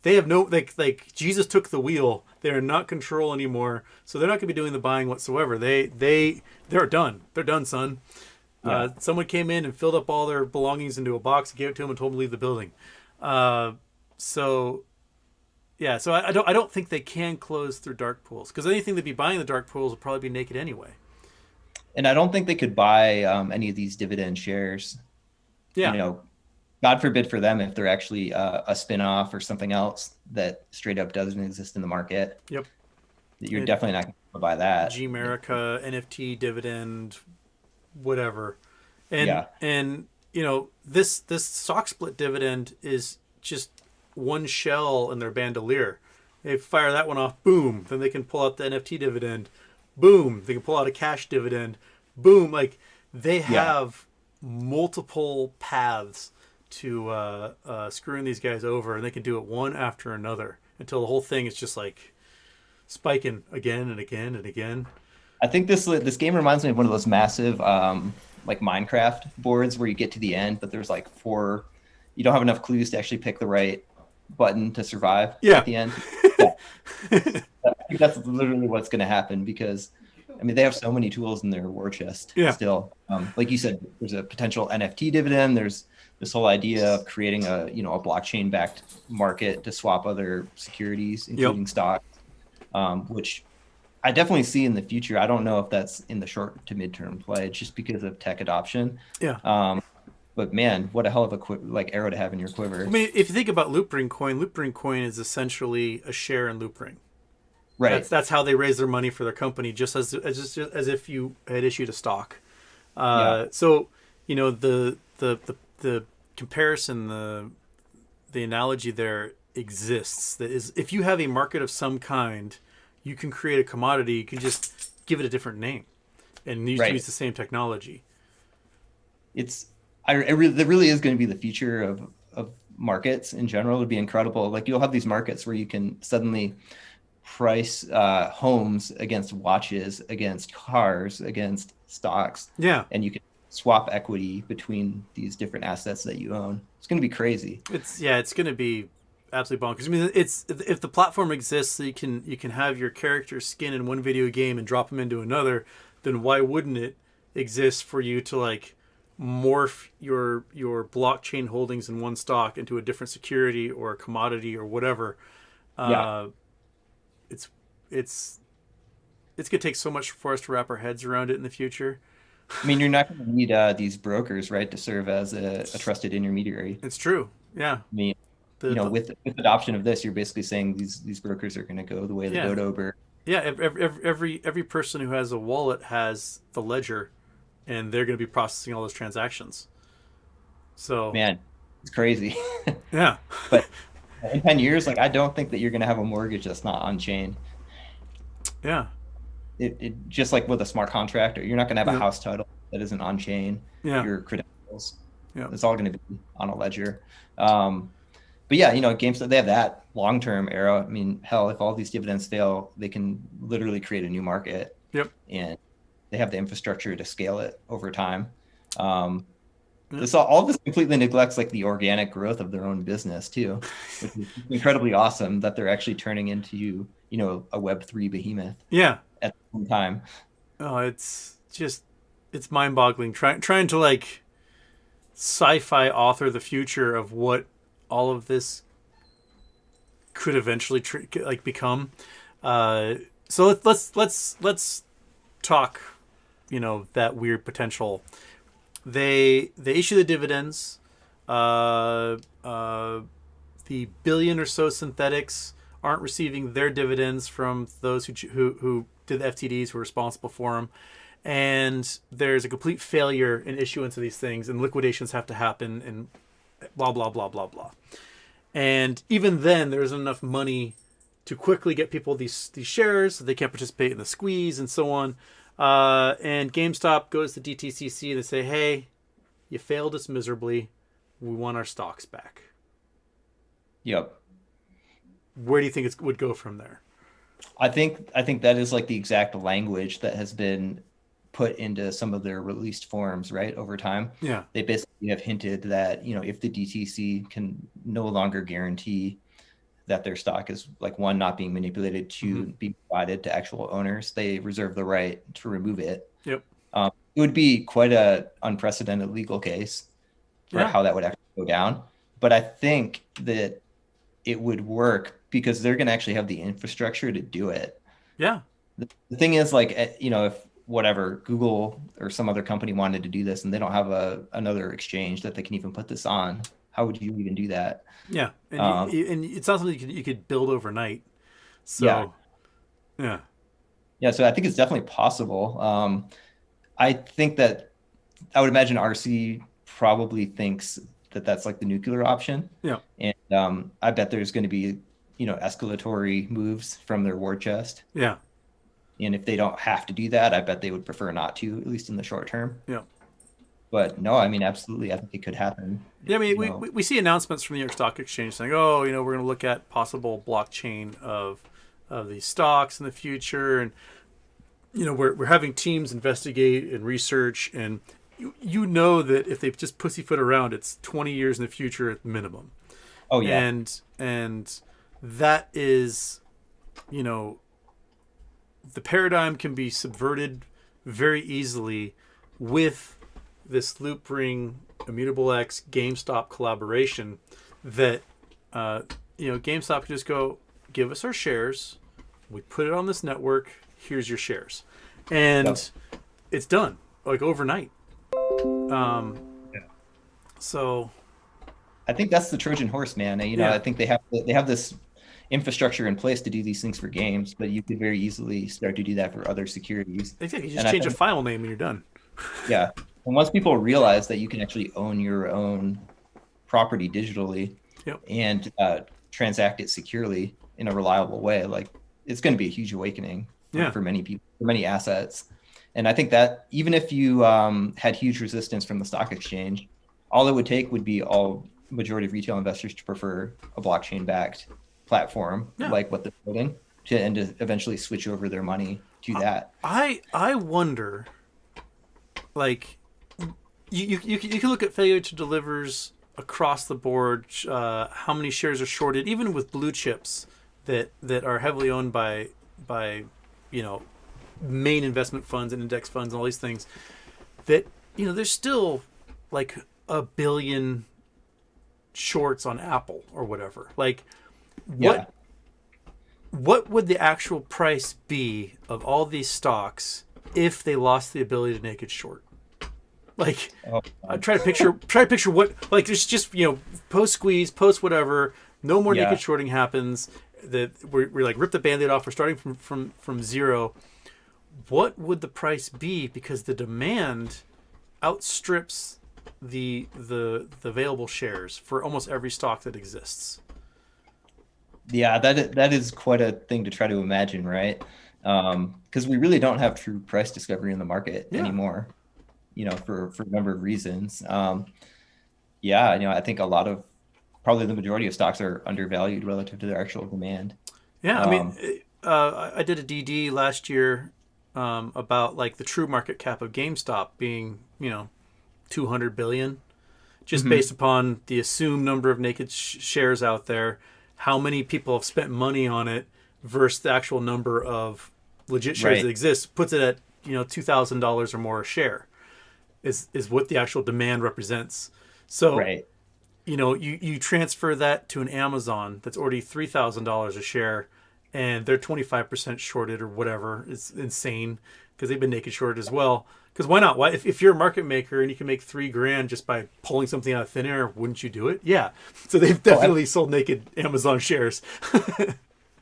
They have no, like Jesus took the wheel. They're not control anymore. So they're not going to be doing the buying whatsoever. They're done. They're done, son. Yeah. Someone came in and filled up all their belongings into a box, gave it to them, and told them to leave the building. So I don't think they can close through dark pools, because anything they'd be buying the dark pools will probably be naked anyway. And I don't think they could buy any of these dividend shares. Yeah. God forbid for them if they're actually a spin-off or something else that straight up doesn't exist in the market. Yep. You're definitely not going to buy that. Gmerica, NFT, Dividend, whatever. And this stock split dividend is just one shell in their bandolier. They fire that one off, boom, then they can pull out the NFT dividend, boom, they can pull out a cash dividend, boom. Like, they have multiple paths to screwing these guys over, and they can do it one after another until the whole thing is just like spiking again and again and again. I think this game reminds me of one of those massive like Minecraft boards where you get to the end, but there's like 4, you don't have enough clues to actually pick the right button to survive at the end. Yeah. I think that's literally what's going to happen, because I mean, they have so many tools in their war chest still. Like you said, there's a potential NFT dividend. There's this whole idea of creating a blockchain backed market to swap other securities, including stocks, which I definitely see in the future. I don't know if that's in the short to midterm play, just because of tech adoption. Yeah. But man, what a hell of a arrow to have in your quiver. I mean, if you think about Loopring Coin is essentially a share in Loopring. Right. That's how they raise their money for their company, just as if you had issued a stock. So the comparison, the analogy there exists. That is, if you have a market of some kind, you can create a commodity. You can just give it a different name, and use the same technology. It really is going to be the future of markets in general. It would be incredible. Like, you'll have these markets where you can suddenly price homes against watches, against cars, against stocks. Yeah. And you can swap equity between these different assets that you own. It's going to be crazy. It's going to be absolutely bonkers. I mean, if the platform exists so you can have your character skin in one video game and drop them into another, then why wouldn't it exist for you to like morph your blockchain holdings in one stock into a different security or a commodity or whatever? It's going to take so much for us to wrap our heads around it in the future. I mean, you're not going to need these brokers, right, to serve as a trusted intermediary. It's true. Yeah. I mean, with adoption of this, you're basically saying these brokers are going to go the way of the dodo bird. Yeah. Every person who has a wallet has the ledger, and they're going to be processing all those transactions. So, man, it's crazy. Yeah. But in 10 years, I don't think that you're going to have a mortgage that's not on chain. Yeah. It just like with a smart contract, or you're not going to have a house title that isn't on chain. Yeah. Your credentials. Yeah. It's all going to be on a ledger. But yeah, GameStop, they have that long-term era. I mean, hell, if all these dividends fail, they can literally create a new market, Yep. and they have the infrastructure to scale it over time. Yep. All this completely neglects like the organic growth of their own business too, which is incredibly awesome that they're actually turning into, a Web3 behemoth Yeah. at the same time. Oh, it's mind-boggling trying to like sci-fi author the future of what all of this could eventually like become. So let's talk, that weird potential. They issue the dividends. The billion or so synthetics aren't receiving their dividends from those who did the FTDs, who were responsible for them. And there's a complete failure in issuance of these things, and liquidations have to happen, and blah blah blah blah blah. And even then, there isn't enough money to quickly get people these shares, so they can't participate in the squeeze and so on. And GameStop goes to DTCC and they say, "Hey, you failed us miserably. We want our stocks back." Yep. Where do you think it would go from there? I think that is like the exact language that has been put into some of their released forms, right, over time. Yeah. They basically have hinted that, if the DTC can no longer guarantee that their stock is like, one, not being manipulated, two, be provided to actual owners, they reserve the right to remove it. Yep. It would be quite a unprecedented legal case for how that would actually go down. But I think that it would work because they're going to actually have the infrastructure to do it. Yeah. The thing is, like, if whatever Google or some other company wanted to do this and they don't have another exchange that they can even put this on, how would you even do that? Yeah. And, and it's not something you could build overnight. So, yeah. So I think it's definitely possible. I think that I would imagine RC probably thinks that that's like the nuclear option. Yeah. And I bet there's going to be, escalatory moves from their war chest. Yeah. And if they don't have to do that, I bet they would prefer not to, at least in the short term. Yeah. But no, I mean, absolutely, I think it could happen. Yeah, I mean, we see announcements from the New York Stock Exchange saying, "Oh, we're going to look at possible blockchain of these stocks in the future," and we're having teams investigate and research, and that if they just pussyfoot around, it's 20 years in the future at minimum. Oh yeah, and that is, the paradigm can be subverted very easily with this loop ring Immutable X GameStop collaboration. That GameStop can just go, give us our shares, we put it on this network, here's your shares, and it's done like overnight. So I think that's the Trojan horse, man. I think they have this infrastructure in place to do these things for games, but you could very easily start to do that for other securities. Exactly. You just change a file name and you're done. Yeah. And once people realize that you can actually own your own property digitally and transact it securely in a reliable way, like, it's going to be a huge awakening for many people, for many assets. And I think that even if you had huge resistance from the stock exchange, all it would take would be majority of retail investors to prefer a blockchain-backed platform like what they're building and to eventually switch over their money to that. I wonder, like, you can look at failure to delivers across the board, how many shares are shorted, even with blue chips that are heavily owned by main investment funds and index funds and all these things, that there's still like a billion shorts on Apple or whatever. Like, what would the actual price be of all these stocks if they lost the ability to naked short? Like, I try to picture what, like, there's just post squeeze, post whatever, no more naked shorting happens. That we're like, rip the band-aid off. We're starting from zero. What would the price be? Because the demand outstrips the available shares for almost every stock that exists. Yeah, that is quite a thing to try to imagine, right? Because we really don't have true price discovery in the market anymore, for a number of reasons. Yeah, I think a lot of, probably the majority of stocks are undervalued relative to their actual demand. Yeah, I mean, Um, I did a DD last year about like the true market cap of GameStop being 200 billion, just mhm. based upon the assumed number of naked shares out there, how many people have spent money on it versus the actual number of legit shares Right, that exist, puts it at $2,000 or more a share is what the actual demand represents. So right. you transfer that to an Amazon that's already $3,000 a share, and they're 25% shorted or whatever. It's insane because they've been naked shorted as well. Because why not? Why if you're a market maker and you can make $3,000 just by pulling something out of thin air, wouldn't you do it? Yeah. So they've Oh, definitely sold naked Amazon shares.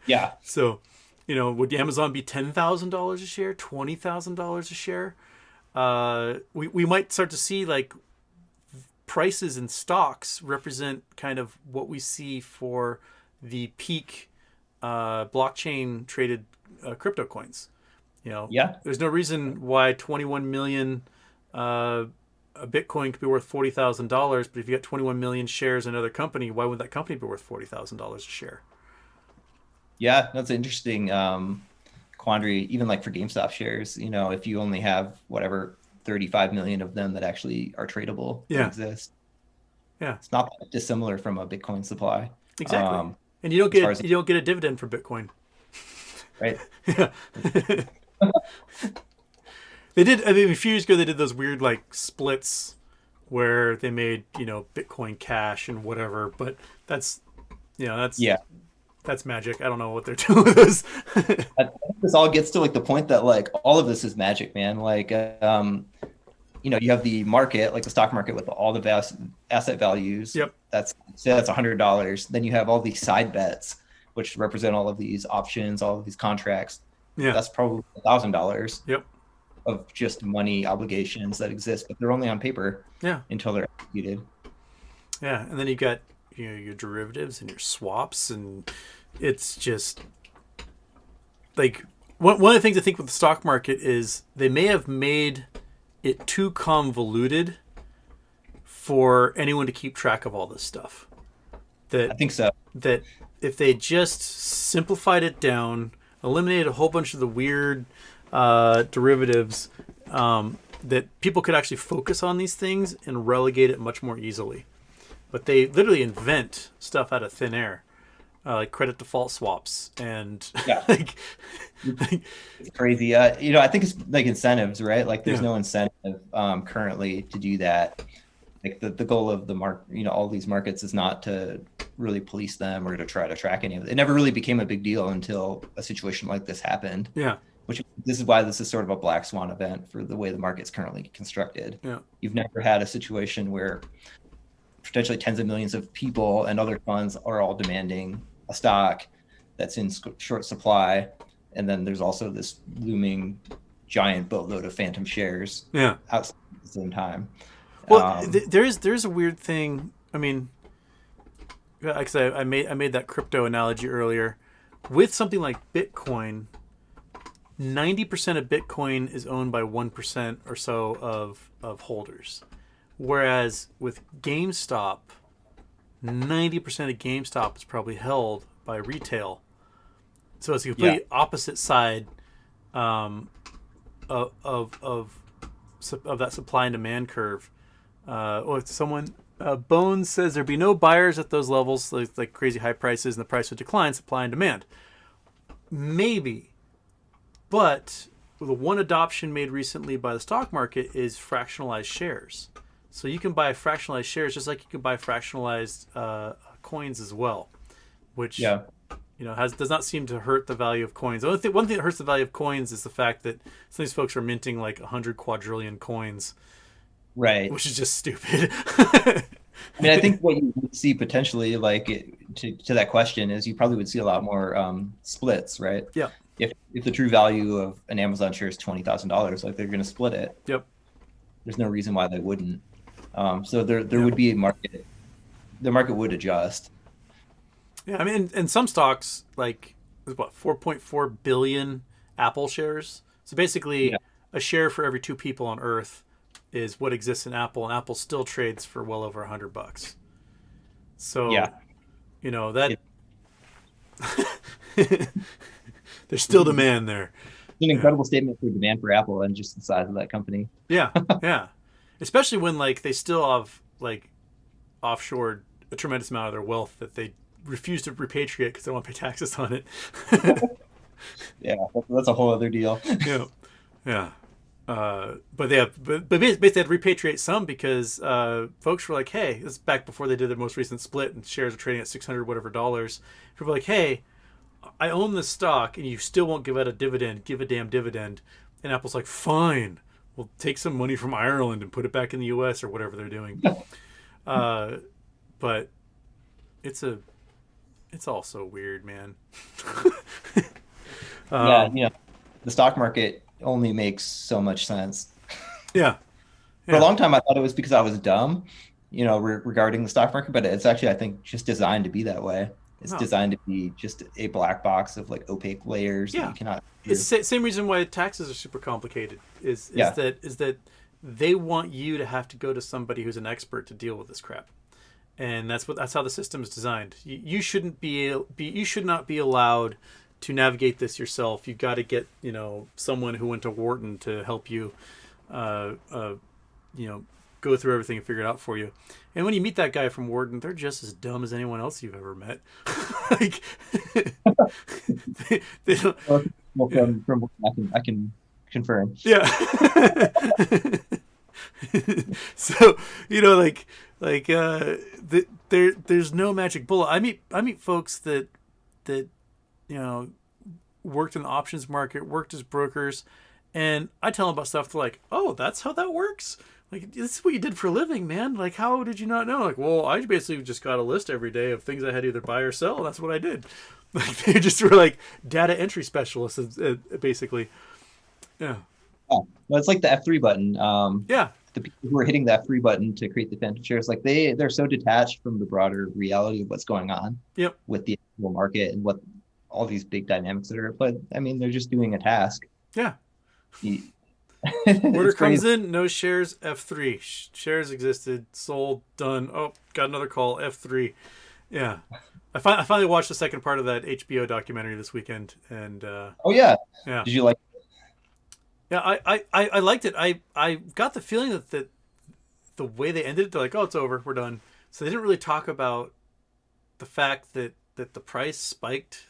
yeah. So, would Amazon be $10,000 a share, $20,000 a share? We might start to see like prices in stocks represent kind of what we see for the peak blockchain traded crypto coins. Yeah. There's no reason why 21 million a Bitcoin could be worth $40,000, but if you got 21 million shares in another company, why would that company be worth $40,000 a share? Yeah, that's an interesting quandary, even like for GameStop shares, if you only have whatever 35 million of them that actually are tradable that Yeah, exist, yeah, it's not that dissimilar from a Bitcoin supply. exactly. Um, And you don't as far get as you don't get a dividend for Bitcoin. right. Yeah. They did. I mean, a few years ago, they did those weird like splits where they made Bitcoin Cash and whatever. But that's that's Yeah. that's magic. I don't know what they're doing with this. I think this all gets to like the point that like all of this is magic, man. Like, you have the market, like the stock market with all the vast asset values. Yep. That's $100. Then you have all these side bets, which represent all of these options, all of these contracts. Yeah. That's probably $1,000 Yep. of just money obligations that exist, but they're only on paper Yeah. until they're executed. Yeah. And then you got your derivatives and your swaps, and it's just like one of the things I think with the stock market is they may have made it too convoluted for anyone to keep track of all this stuff. That I think so. that if they just simplified it down, eliminated a whole bunch of the weird derivatives, that people could actually focus on these things and relegate it much more easily. But they literally invent stuff out of thin air, like credit default swaps and Yeah, like it's crazy. I think it's like incentives, right? Like there's yeah, no incentive currently to do that. Like the goal of the all these markets is not to really police them or to try to track any of it. It never really became a big deal until a situation like this happened, yeah, which this is why this is sort of a black swan event for the way the market's currently constructed. yeah, You've never had a situation where potentially tens of millions of people and other funds are all demanding a stock that's in short supply. And then there's also this looming giant boatload of phantom shares yeah. out at the same time. Well, Um, there's a weird thing. I mean, because I made that crypto analogy earlier. With something like Bitcoin, 90% of Bitcoin is owned by 1% or so of holders. Whereas with GameStop, 90% of GameStop is probably held by retail. So it's a yeah, complete opposite side um, of that supply and demand curve. Someone Bones says there'd be no buyers at those levels, like crazy high prices, and the price would decline. Supply and demand, maybe, but the one adoption made recently by the stock market is fractionalized shares. So you can buy fractionalized shares just like you can buy fractionalized coins as well, which yeah, does not seem to hurt the value of coins. One thing that hurts the value of coins is the fact that some of these folks are minting like 100 quadrillion coins, right. which is just stupid. I mean, I think what you would see potentially, like to that question, is you probably would see a lot more splits, right? Yeah. If the true value of an Amazon share is $20,000, like they're going to split it. Yep. There's no reason why they wouldn't. So there Yeah. would be a market. The market would adjust. Yeah. I mean, and some stocks like there's what 4.4 billion Apple shares. So Yeah. basically, a share for every two people on Earth is what exists in Apple, and Apple still trades for well over $100. So, Yeah. you know, that It- there's still demand there. It's an Yeah. incredible statement for demand for Apple and just the size of that company. Yeah. Yeah. Especially when like they still have like offshored a tremendous amount of their wealth that they refuse to repatriate because they don't want to pay taxes on it. Yeah, that's a whole other deal. Yeah. Yeah. But they have, but basically they had to repatriate some because folks were like, "Hey, this is back before they did their most recent split and shares are trading at 600 whatever dollars." People were like, "Hey, I own this stock and you still won't give out a dividend. Give a damn dividend." And Apple's like, "Fine, we'll take some money from Ireland and put it back in the U.S. or whatever they're doing." But it's all so weird, man. Yeah, the stock market only makes so much sense. Yeah. For a long time, I thought it was because I was dumb, regarding the stock market, but it's actually, I think, just designed to be that way. It's designed to be just a black box of like opaque layers that you cannot. It's the same reason why taxes are super complicated. Is that they want you to have to go to somebody who's an expert to deal with this crap, and that's how the system is designed. You should not be allowed to navigate this yourself. You've got to get someone who went to Wharton to help you, go through everything and figure it out for you. And when you meet that guy from Wharton, they're just as dumb as anyone else you've ever met. Like, they don't. Well, from I can confirm. Yeah. So there's no magic bullet. I meet folks that worked in the options market, worked as brokers, and I tell them about stuff. They're like, "Oh, that's how that works? Like, this is what you did for a living, man. Like, how did you not know?" Like, well, I basically just got a list every day of things I had to either buy or sell. And that's what I did. Like, they just were like data entry specialists, basically. Yeah. Oh, well, it's like the F3 button. Yeah. The people who are hitting the F3 button to create the phantom shares, like they're so detached from the broader reality of what's going on. Yep. With the actual market and what all these big dynamics that are. But I mean, they're just doing a task. Yeah. Order comes in, no shares, F3. Shares existed, sold, done. Oh, got another call, F3. Yeah. I finally watched the second part of that HBO documentary this weekend, and oh yeah. Did you like it? Yeah, I liked it. I got the feeling that the way they ended it, they're like, "Oh, it's over, we're done." So they didn't really talk about the fact that the price spiked,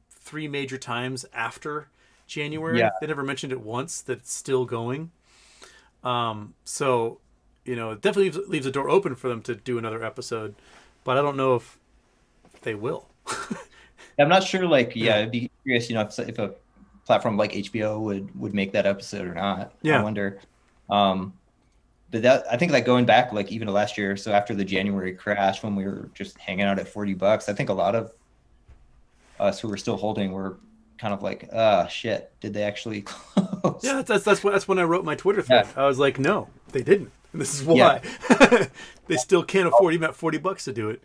3 major times after January. Yeah. They never mentioned it once that it's still going. So it definitely leaves the door open for them to do another episode, but I don't know if they will. I'm not sure. Like, I'd be curious, if a platform like HBO would make that episode or not. Yeah. I wonder. But I think like going back like even to last year, so after the January crash when we were just hanging out at $40, I think a lot of us who were still holding were kind of like, shit, did they actually close? Yeah, that's when I wrote my Twitter thread. Yeah. I was like, no, they didn't. And this is why. Yeah. They still can't afford even at $40 to do it.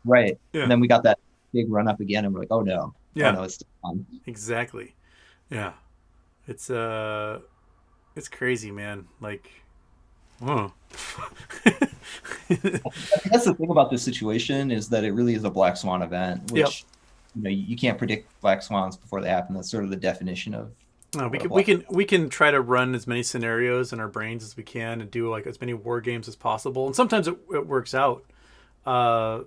Right. Yeah. And then we got that big run up again and we're like, oh no. Yeah. Oh no, it's still on. Exactly. Yeah. It's crazy, man. Like, whoa. That's the thing about this situation is that it really is a black swan event, which you can't predict black swans before they happen. That's sort of the definition of. No, we can try to run as many scenarios in our brains as we can and do like as many war games as possible, and sometimes it works out. But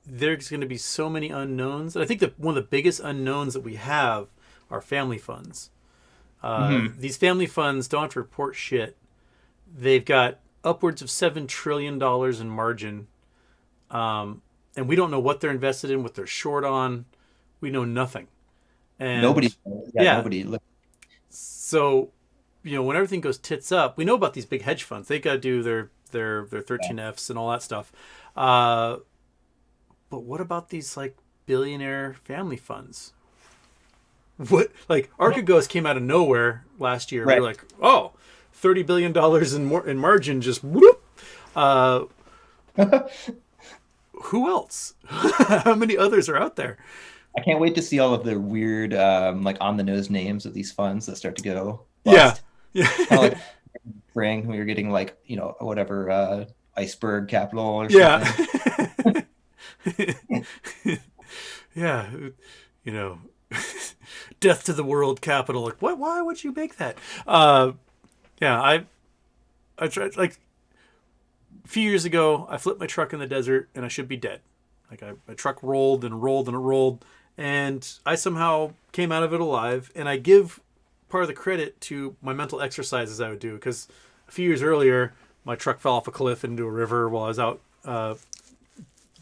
there's going to be so many unknowns, and I think that one of the biggest unknowns that we have are family funds. These family funds don't have to report shit. They've got upwards of $7 trillion in margin. And we don't know what they're invested in, what they're short on. We know nothing. And nobody. Nobody. So, when everything goes tits up, we know about these big hedge funds. They got to do their 13Fs and all that stuff. But what about these like billionaire family funds? What, like Archegos came out of nowhere last year. Right. We're like, oh, $30 billion in margin, just whoop. Who else? How many others are out there? I can't wait to see all of the weird, like on the nose names of these funds that start to go bust. Kind of Yeah. like spring, we were getting like, whatever, iceberg capital or Yeah. something. Yeah. You know, death to the world capital. Like, what? Why would you make that? Uh, yeah. I tried like a few years ago. I flipped my truck in the desert, and I should be dead. Like my truck rolled and rolled and it rolled, and I somehow came out of it alive. And I give part of the credit to my mental exercises I would do, because a few years earlier my truck fell off a cliff into a river while I was out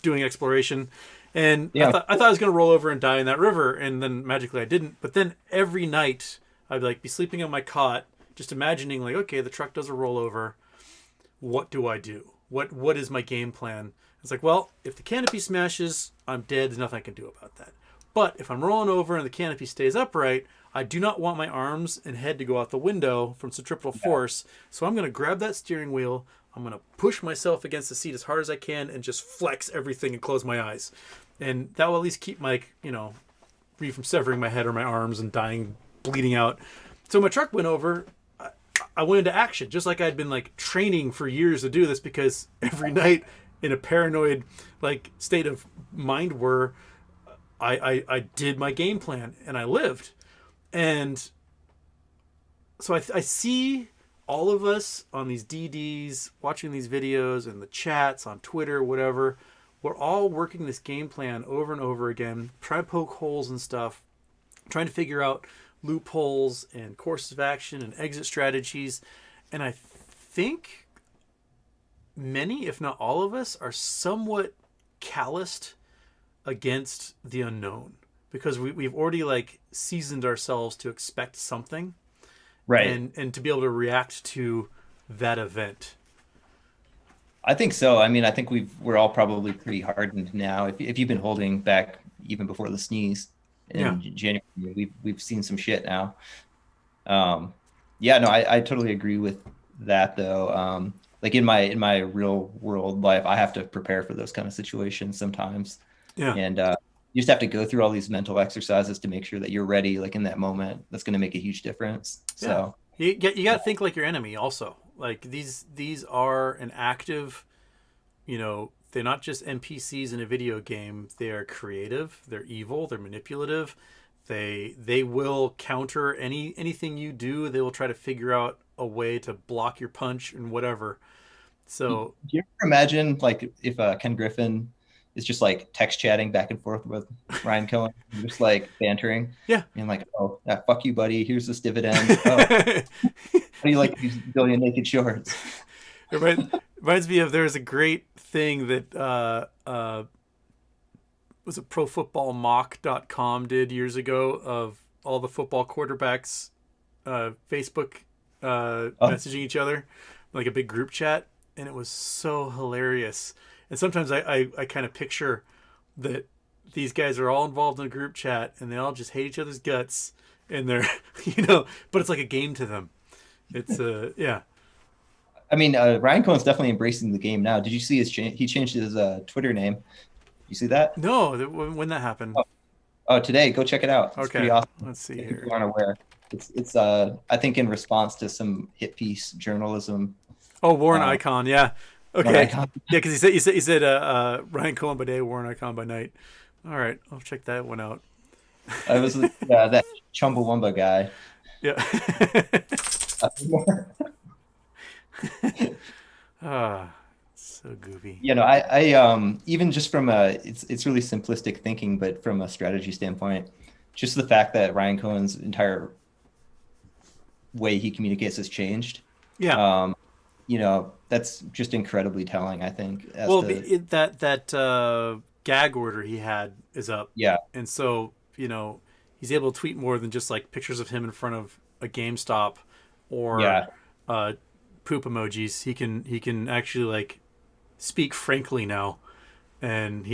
doing exploration, and Yeah. I thought I was going to roll over and die in that river, and then magically I didn't. But then every night I'd like be sleeping on my cot, just imagining like, okay, the truck does a rollover. What do I do? What is my game plan? It's like, well, if the canopy smashes, I'm dead. There's nothing I can do about that. But if I'm rolling over and the canopy stays upright, I do not want my arms and head to go out the window from centripetal force. So I'm going to grab that steering wheel. I'm going to push myself against the seat as hard as I can and just flex everything and close my eyes. And that will at least keep my, me from severing my head or my arms and dying, bleeding out. So my truck went over. I went into action, just like I'd been like training for years to do this, because every night in a paranoid like state of mind where I did my game plan and I lived. And so I see all of us on these DDs watching these videos and the chats on Twitter, whatever. We're all working this game plan over and over again, trying to poke holes and stuff, trying to figure out loopholes and courses of action and exit strategies. And I think many, if not all of us, are somewhat calloused against the unknown, because we've already like seasoned ourselves to expect something, Right. and to be able to react to that event. I think so. I mean, I think we're all probably pretty hardened now. If you've been holding back even before the sneeze Yeah. in January, we've seen some shit now. Yeah, no, I totally agree with that though. Like in my real world life, I have to prepare for those kind of situations sometimes, Yeah. and you just have to go through all these mental exercises to make sure that you're ready, like in that moment. That's going to make a huge difference. Yeah. So You got to think like your enemy also. Like these are an active, they're not just NPCs in a video game. They are creative, they're evil, they're manipulative. They will counter anything you do. They will try to figure out a way to block your punch and whatever. do So, you ever imagine like if Ken Griffin is just like text chatting back and forth with Ryan Cohen, just like bantering yeah. and like, oh, yeah, fuck you, buddy. Here's this dividend. Oh, how do you like these billion naked shorts? Reminds me of, there's a great thing that was it profootballmock.com did years ago, of all the football quarterbacks Facebook Oh, messaging each other, like a big group chat, and it was so hilarious. And sometimes I kind of picture that these guys are all involved in a group chat and they all just hate each other's guts, and they're but it's like a game to them. It's yeah. I mean, Ryan Cohen's definitely embracing the game now. Did you see his change? He changed his Twitter name. You see that? No, when that happened. Oh, today, go check it out. It's pretty Okay, awesome. let's see If here. people aren't aware, it's I think in response to some hit piece journalism. Oh, Warren Uh, Icon, yeah. One Okay, icon. yeah, because he said Ryan Cohen by day, Warren Icon by night. All right, I'll check that one out. I was that Chumbawamba guy. Yeah. Ah, so goofy. I even just from it's really simplistic thinking, but from a strategy standpoint, just the fact that Ryan Cohen's entire way he communicates has changed. Yeah. That's just incredibly telling, I think, as Well, to that gag order he had is up, yeah, and so he's able to tweet more than just like pictures of him in front of a GameStop or yeah. poop emojis. He can actually like speak frankly now, and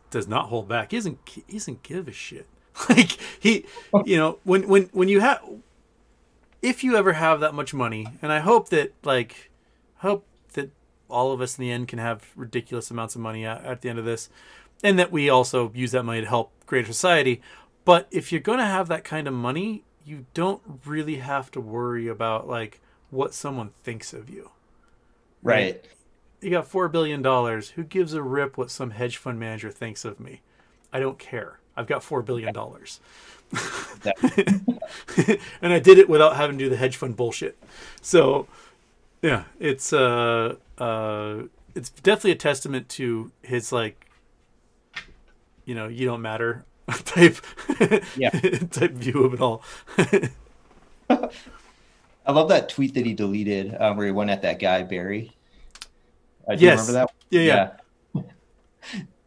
does not hold back. He doesn't give a shit. Like when you have, if you ever have that much money, and I hope that all of us in the end can have ridiculous amounts of money at the end of this, and that we also use that money to help greater society. But if you're going to have that kind of money, you don't really have to worry about like what someone thinks of you. Right. You got $4 billion. Who gives a rip what some hedge fund manager thinks of me? I don't care. I've got $4 billion. And I did it without having to do the hedge fund bullshit. So yeah, it's definitely a testament to his like, you know, you don't matter type Yeah. type view of it all. I love that tweet that he deleted where he went at that guy, Barry. Do you remember Yes. that? Yeah.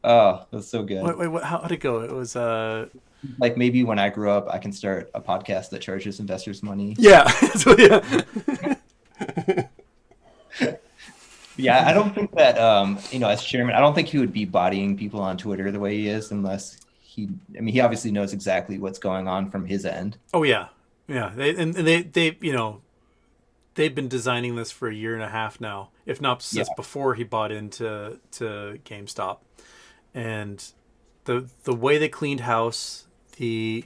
Oh, that's so good. Wait, how'd it go? It was like maybe when I grow up, I can start a podcast that charges investors money. Yeah. So yeah. Yeah, I don't think that as chairman, I don't think he would be bodying people on Twitter the way he is unless he obviously knows exactly what's going on from his end. Oh yeah. Yeah. They you know, they've been designing this for a year and a half now, if not since before he bought into GameStop. And the way they cleaned house, the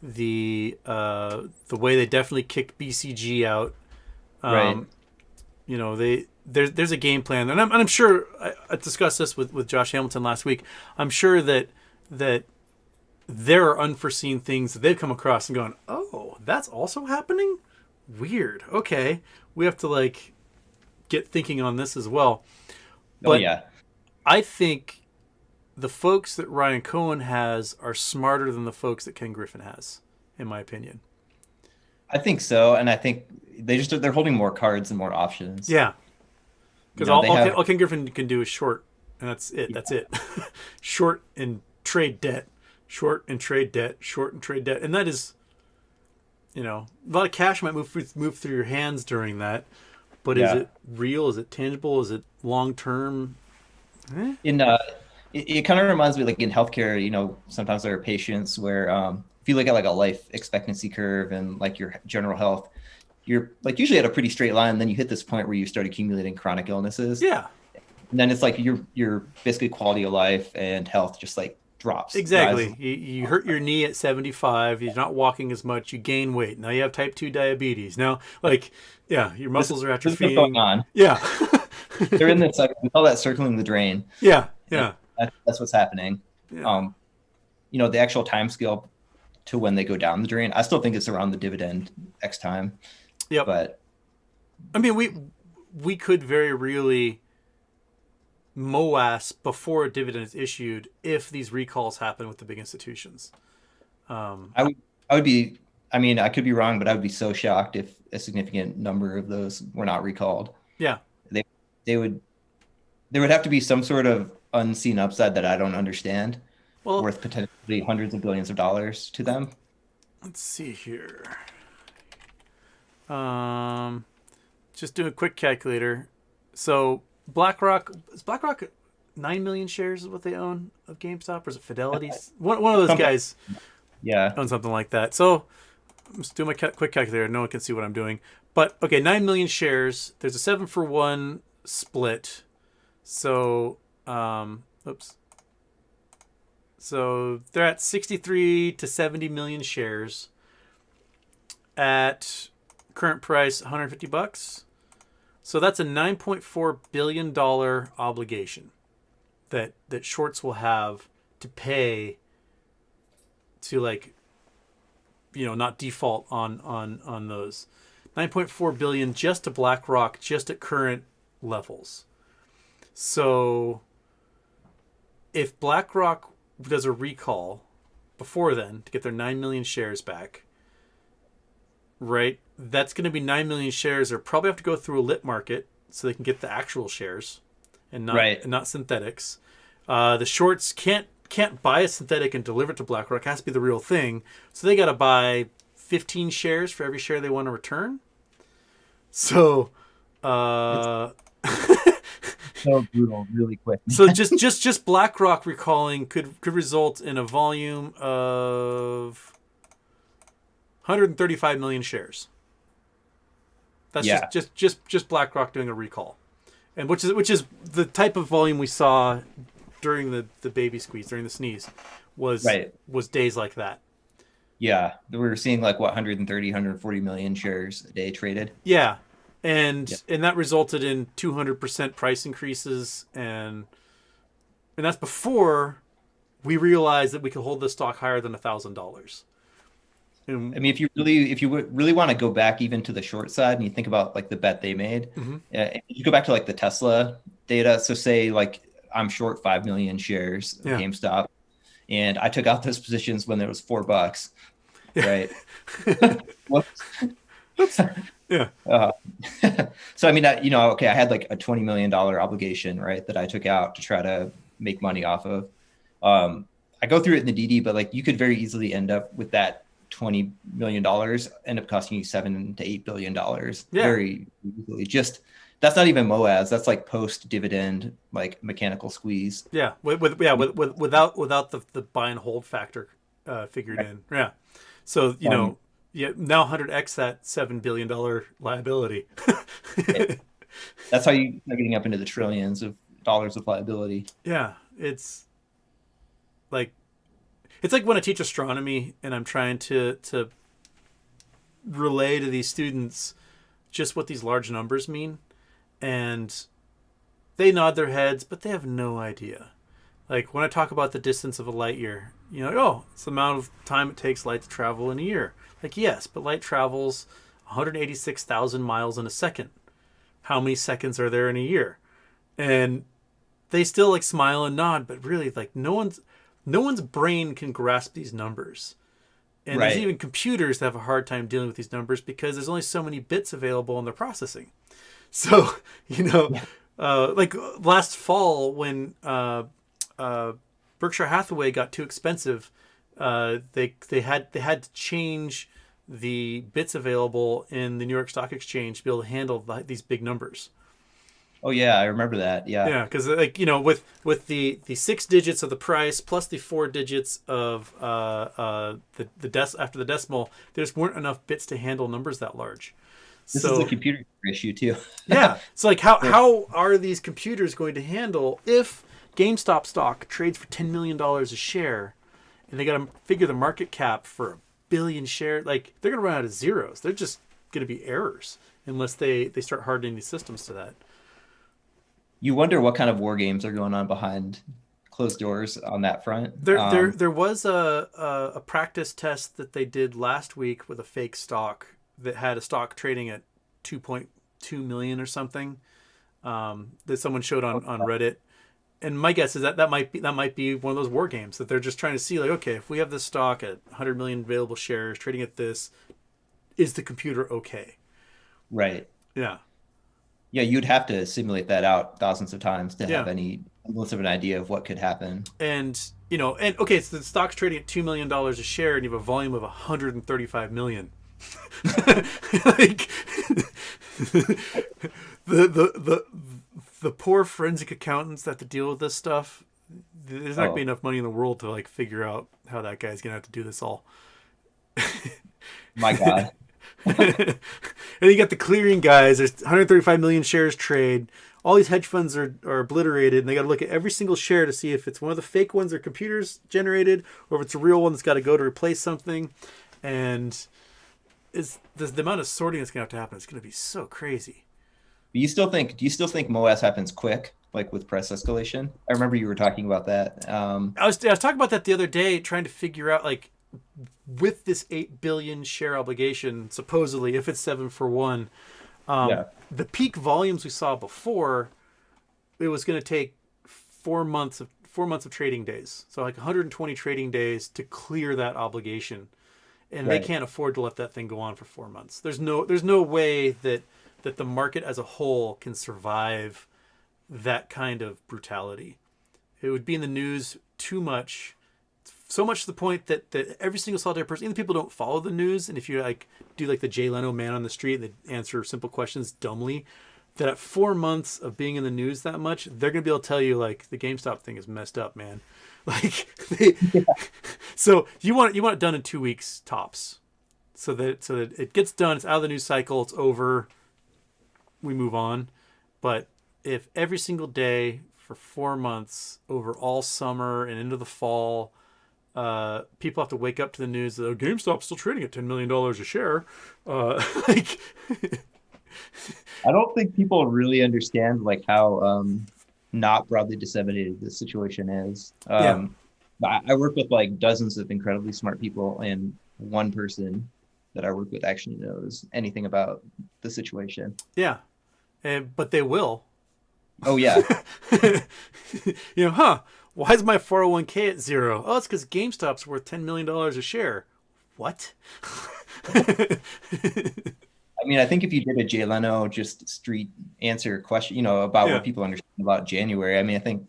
way they definitely kicked BCG out, right. You know, there's a game plan, and I'm sure I discussed this with Josh Hamilton last week. I'm sure that there are unforeseen things that they've come across and gone, oh, that's also happening? Weird. Okay, we have to like get thinking on this as well. But yeah, I think the folks that Ryan Cohen has are smarter than the folks that Ken Griffin has, in my opinion. I think so, and I think they're holding more cards and more options. Yeah, because all Ken Griffin can do is short, and that's it. Yeah. That's it. Short and trade debt, short and trade debt, short and trade debt, and that is, you know, a lot of cash might move through your hands during that, but is it real? Is it tangible? Is it long term? It kind of reminds me, like in healthcare, you know, sometimes there are patients where if you look at like a life expectancy curve and like your general health, you're like usually at a pretty straight line. Then you hit this point where you start accumulating chronic illnesses. Yeah. And then it's like your basically quality of life and health just like drops. Exactly. You hurt your knee at 75. You're not walking as much. You gain weight. Now you have type 2 diabetes. Now, like, yeah, your muscles are atrophying. This is what's going on. Yeah. They're in this, we call that circling the drain. Yeah. Yeah. That's what's happening. Yeah. You know, the actual time scale to when they go down the drain, I still think it's around the dividend X time. Yep. But I mean, we could very really MOAS before a dividend is issued if these recalls happen with the big institutions. I would be, I mean, I could be wrong, but I would be so shocked if a significant number of those were not recalled. Yeah. There would have to be some sort of unseen upside that I don't understand, worth potentially hundreds of billions of dollars to them. Let's see here. Just do a quick calculator. So BlackRock 9 million shares is what they own of GameStop, or is it Fidelity? One of those guys own something like that. So I'm just doing my quick calculator. No one can see what I'm doing. But okay, 9 million shares. There's a 7-for-1 split. So So they're at 63 to 70 million shares at current price $150. So that's a $9.4 billion obligation that shorts will have to pay to, like, you know, not default on those. 9.4 billion just to BlackRock, just at current levels. So if BlackRock does a recall before then to get their 9 million shares back, right, that's going to be 9 million shares. They'll probably have to go through a lit market so they can get the actual shares and not synthetics. The shorts can't buy a synthetic and deliver it to BlackRock. It has to be the real thing. So they got to buy 15 shares for every share they want to return. So so brutal, really quick. So just BlackRock recalling could result in a volume of 135 million shares. That's just BlackRock doing a recall, and which is the type of volume we saw during the baby squeeze, during the sneeze, was days like that. Yeah, we were seeing like what 130, 140 million shares a day traded. Yeah, Yeah. and that resulted in 200% price increases, and that's before we realized that we could hold this stock higher than $1,000. And I mean, if you really want to go back even to the short side and you think about like the bet they made, mhm. you go back to like the Tesla data. So say like I'm short 5 million shares of Yeah, GameStop, and I took out those positions when there was $4, yeah. right? Whoops. Oops. Yeah, Uh, so I mean, okay, I had like a $20 million obligation, right, that I took out to try to make money off of. I go through it in the DD, but like you could very easily end up with that $20 million end up costing you $7 to $8 billion yeah, very easily. Just that's not even MOAS. That's like post dividend, like mechanical squeeze. yeah. Without the buy and hold factor figured Right. in. Yeah. So Um, yeah, now 100x that $7 billion liability. that's how you are getting up into the trillions of dollars of liability. Yeah, like it's like when I teach astronomy and I'm trying to relay to these students just what these large numbers mean, and they nod their heads, but they have no idea. Like when I talk about the distance of a light year, oh, it's the amount of time it takes light to travel in a year. Like, yes, but light travels 186,000 miles in a second. How many seconds are there in a year? And they still like smile and nod, but really, like no one's brain can grasp these numbers. And there's Right. even computers that have a hard time dealing with these numbers because there's only so many bits available in their processing. So, you know, Yeah. like last fall when uh, Berkshire Hathaway got too expensive, they had to change the bits available in the New York Stock Exchange to be able to handle these big numbers. Oh yeah, I remember that. Yeah. Yeah, because like with the 6 digits of the price plus the 4 digits of after the decimal, there just weren't enough bits to handle numbers that large. This is a So computer issue too. yeah, so like how Sure. how are these computers going to handle if GameStop stock trades for $10 million a share, and they got to figure the market cap for a billion share? Like they're going to run out of zeros. They're just going to be errors unless they start hardening these systems to that. You wonder what kind of war games are going on behind closed doors on that front. There was a practice test that they did last week with a fake stock that had a stock trading at 2.2 million or something, that someone showed on Reddit. And my guess is that that might be one of those war games that they're just trying to see, like, okay, if we have this stock at 100 million available shares trading at this, is the computer okay? Right. Yeah, Yeah, you'd have to simulate that out thousands of times to have yeah. any semblance of an idea of what could happen. And okay, so the stock's trading at $2 million a share, and you have a volume of 135 million. Like the poor forensic accountants that have to deal with this stuff. There's not gonna be Oh enough money in the world to like figure out how that guy's gonna have to do this all. my God. And you got the clearing guys. There's 135 million shares trade. All these hedge funds are obliterated, and they got to look at every single share to see if it's one of the fake ones their computers generated, or if it's a real one that's got to go to replace something. And it's the amount of sorting that's gonna have to happen. It's gonna be so crazy. But do you still think MOAS happens quick, like with price escalation? I remember you were talking about that. I was talking about that the other day, trying to figure out like with this 8 billion share obligation, supposedly if it's 7 for 1, Yeah, the peak volumes we saw before, it was going to take 4 months of trading days, so like 120 trading days to clear that obligation, and they right. can't afford to let that thing go on for 4 months. There's no way that the market as a whole can survive that kind of brutality. It would be in the news too much, so much to the point that every single solitary person, even people don't follow the news, and if you like do like the Jay Leno man on the street and they answer simple questions dumbly, that at 4 months of being in the news that much, they're gonna be able to tell you like the GameStop thing is messed up, man. Like so you want it done in 2 weeks tops, so that it gets done, it's out of the news cycle, it's over, we move on. But if every single day for 4 months over all summer and into the fall, people have to wake up to the news that GameStop's still trading at $10 million a share. Like, I don't think people really understand like how not broadly disseminated this situation is. yeah, I work with like dozens of incredibly smart people, and one person that I work with actually knows anything about the situation. yeah, but they will. Oh yeah. Huh? Why is my 401k at zero? Oh, it's because GameStop's worth $10 million a share. What? I mean, I think if you did a Jay Leno just street answer question, about Yeah. what people understand about January, I mean, I think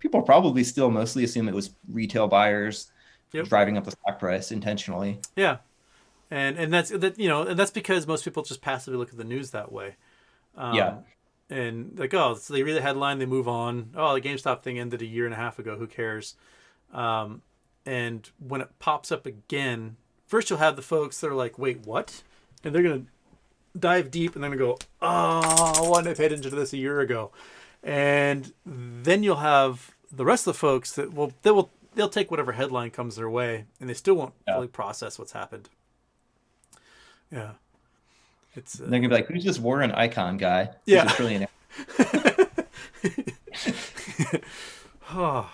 people probably still mostly assume it was retail buyers Yep. driving up the stock price intentionally. Yeah. And that's that and that's because most people just passively look at the news that way. Yeah. And like, oh, so they read the headline, they move on. Oh, the GameStop thing ended a year and a half ago. Who cares? And when it pops up again, first you'll have the folks that are like, wait, what? And they're gonna dive deep and they're gonna go, oh, why didn't I pay attention to this a year ago? And then you'll have the rest of the folks that they'll take whatever headline comes their way, and they still won't Yeah. fully process what's happened. Yeah, it's They're gonna be like, "Who's this Warren Icon guy? He's Yeah. a trillionaire." oh,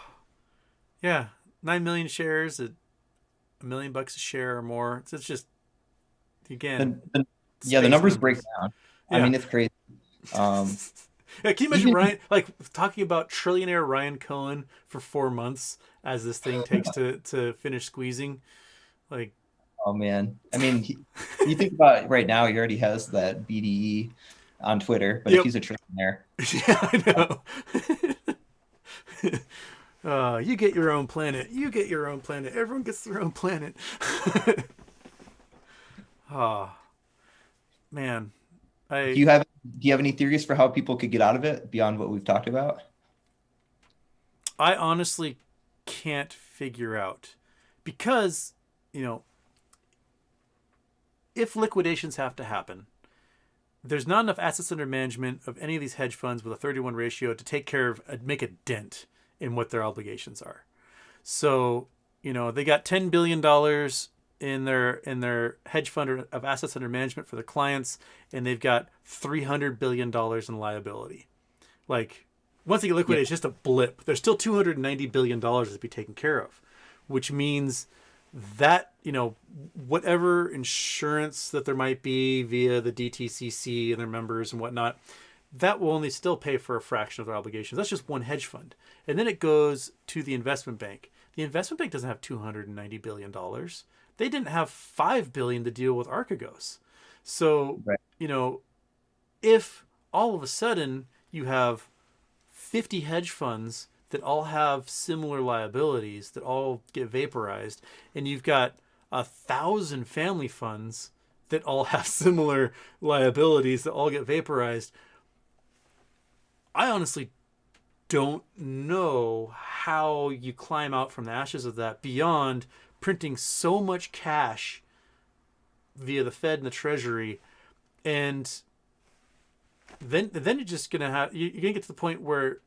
yeah, 9 million shares at $1 million a share or more. It's just again, Yeah, the space numbers break down. I Yeah. mean, it's crazy. Yeah, can you imagine Even- Ryan like talking about trillionaire Ryan Cohen for 4 months as this thing takes to finish squeezing? Like, Oh man, I mean, you think about it right now, he already has that BDE on Twitter, but Yep. if he's a trillionaire, yeah, I know. You get your own planet. You get your own planet. Everyone gets their own planet. Oh, man. do you have any theories for how people could get out of it beyond what we've talked about? I honestly can't figure out because, if liquidations have to happen, there's not enough assets under management of any of these hedge funds with a 31 ratio to take care of, make a dent in what their obligations are. So, they got $10 billion in their hedge fund of assets under management for their clients, and they've got $300 billion in liability. Like, once they get liquidated, it's just a blip. There's still $290 billion to be taken care of, which means that, whatever insurance that there might be via the DTCC and their members and whatnot, that will only still pay for a fraction of their obligations. That's just one hedge fund. And then it goes to the investment bank. The investment bank doesn't have $290 billion. They didn't have $5 billion to deal with Archegos. So, Right. If all of a sudden you have 50 hedge funds that all have similar liabilities that all get vaporized, and you've got 1,000 family funds that all have similar liabilities that all get vaporized, I honestly don't know how you climb out from the ashes of that beyond printing so much cash via the Fed and the Treasury, and then you're just gonna you're gonna get to the point where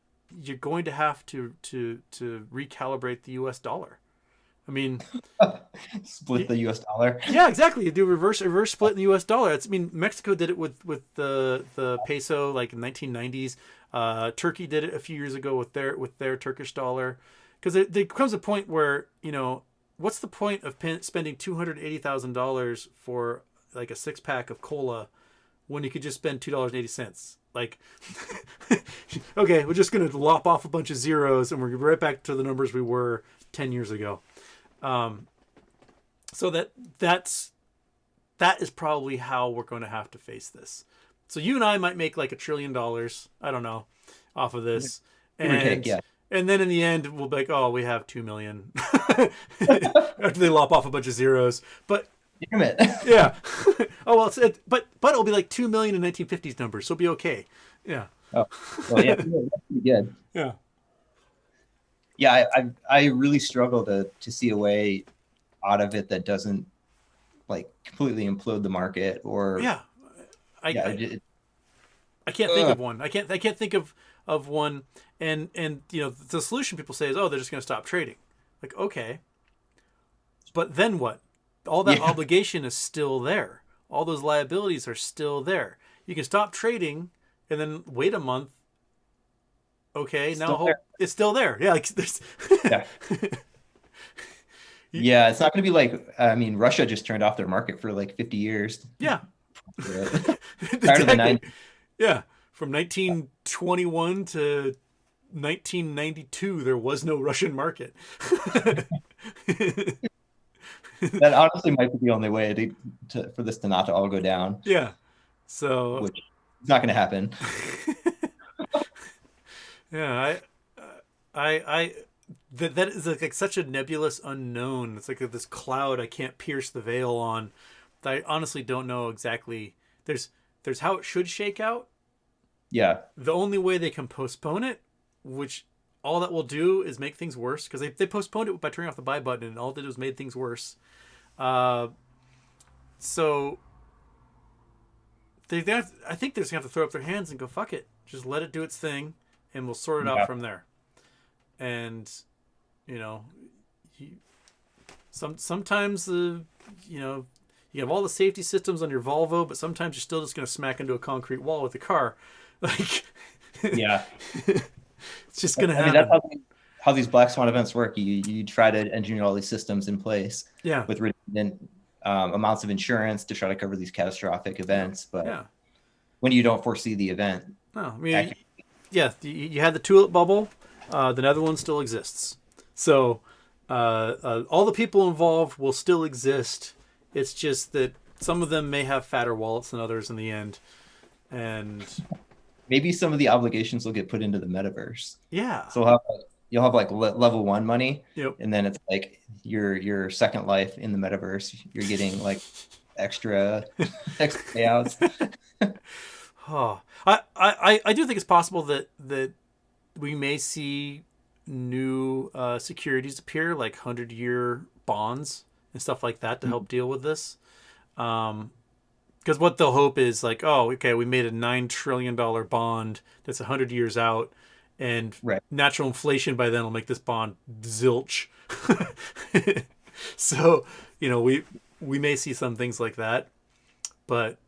you're going to have to recalibrate the U.S. dollar. I mean, Split the U.S. dollar. yeah, exactly. You do reverse split in the U.S. dollar. Mexico did it with the peso like in 1990s. Turkey did it a few years ago with their Turkish dollar, because there comes a point where what's the point of spending $280,000 for like a 6-pack of cola when you could just spend $2.80? Like, okay, we're just gonna lop off a bunch of zeros and we're right back to the numbers we were 10 years ago. So that is probably how we're going to have to face this. So you and I might make like $1 trillion, I don't know, off of this, and then in the end we'll be like, oh, we have 2 million after they lop off a bunch of zeros. But damn it. yeah, oh well, but it'll be like 2 million in 1950s numbers, so it'll be okay. Yeah. Oh, well, yeah, that's pretty good. Yeah. Yeah, I really struggle to see a way out of it that doesn't like completely implode the market or Yeah. I can't think of one. I can't think of one. And the solution people say is, oh, they're just going to stop trading. Like, okay, but then what? All that Yeah. obligation is still there. All those liabilities are still there. You can stop trading and then wait a month. Okay, now Still there. hope it's still there. Yeah, like there's Yeah. you, Yeah. It's not going to be like, I mean, Russia just turned off their market for like 50 years. yeah. Prior to the Exactly. 90s. Yeah, from 1921 to 1992 there was no Russian market. That honestly might be the only way for this to not to all go down, Yeah. So which is not going to happen. yeah, I that is like such a nebulous unknown. It's like this cloud I can't pierce the veil on. That I honestly don't know exactly. There's how it should shake out. Yeah. The only way they can postpone it, which all that will do is make things worse, because they postponed it by turning off the buy button, and all it did was made things worse. Uh, so I think they're just gonna have to throw up their hands and go fuck it, just let it do its thing, and we'll sort it out Yeah. from there. And you know, sometimes you know you have all the safety systems on your Volvo, but sometimes you're still just gonna smack into a concrete wall with the car. Like, Yeah. it's just gonna I mean, happen. how these black swan events work. You try to engineer all these systems in place Yeah. with redundant amounts of insurance to try to cover these catastrophic events. But Yeah. when you don't foresee the event, No, I mean, yeah, you had the tulip bubble. The Netherlands still exists. So all the people involved will still exist. It's just that some of them may have fatter wallets than others in the end. And maybe some of the obligations will get put into the metaverse. yeah. So you'll have like level 1 money, Yep. and then it's like your second life in the metaverse. You're getting like extra payouts. Oh, I do think it's possible that we may see new securities appear, like 100-year bonds and stuff like that, to help deal with this. Because what they'll hope is like, oh, okay, we made a $9 trillion bond that's 100 years out, and Right. natural inflation by then will make this bond zilch. So, we may see some things like that, but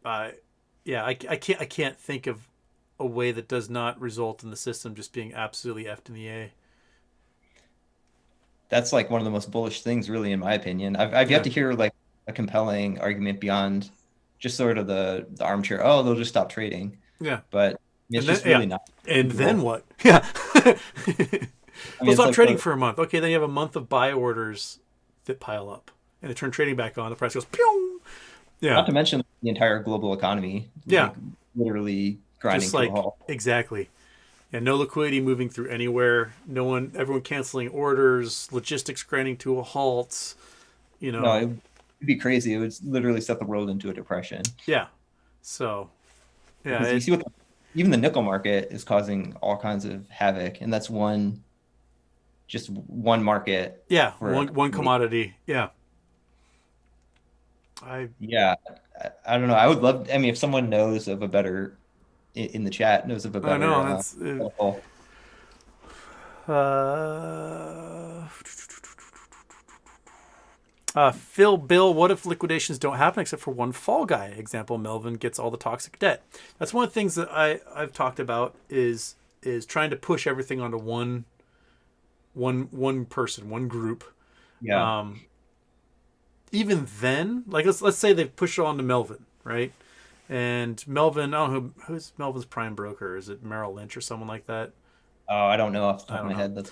I yeah, I can't think of a way that does not result in the system just being absolutely effed in the A. That's like one of the most bullish things, really, in my opinion. I've yet Yeah. to hear like a compelling argument beyond just sort of the armchair. Oh, they'll just stop trading, Yeah. but it's And then just yeah. really not. And then Feasible. what? Yeah. I mean, They'll it's stop like trading for a month. Okay, then you have a month of buy orders that pile up. And they turn trading back on, the price goes pew. Yeah. not to mention the entire global economy, Yeah. like, literally grinding Just to like a halt. exactly. Yeah, no liquidity moving through anywhere. Everyone canceling orders, logistics grinding to a halt. No, it would be crazy. It would literally set the world into a depression. Yeah. So, yeah, Because you see even the nickel market is causing all kinds of havoc, and that's just one market yeah, for a one company. commodity. Yeah. I Yeah, I don't know. I would love. I mean, if someone knows of a better in the chat knows of a I better know that's article. Phil Bill, what if liquidations don't happen except for one fall guy? Example, Melvin gets all the toxic debt. That's one of the things that I've talked about is trying to push everything onto one person, one group. Yeah. Even then, like let's say they push it on to Melvin, right? And Melvin, I don't know who's Melvin's prime broker. Is it Merrill Lynch or someone like that? Oh, I don't know off the I top of don't my know. head. That's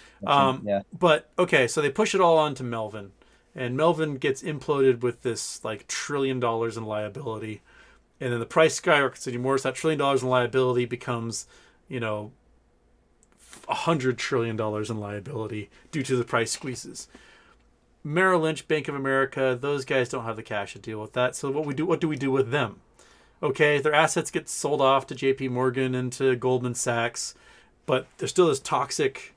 yeah. But okay, so they push it all onto Melvin, and Melvin gets imploded with this like $1 trillion in liability, and then the price skyrockets anymore. So that $1 trillion in liability becomes, $100 trillion in liability due to the price squeezes. Merrill Lynch, Bank of America, those guys don't have the cash to deal with that. So what do we do with them? Okay, their assets get sold off to J.P. Morgan and to Goldman Sachs, but there's still this toxic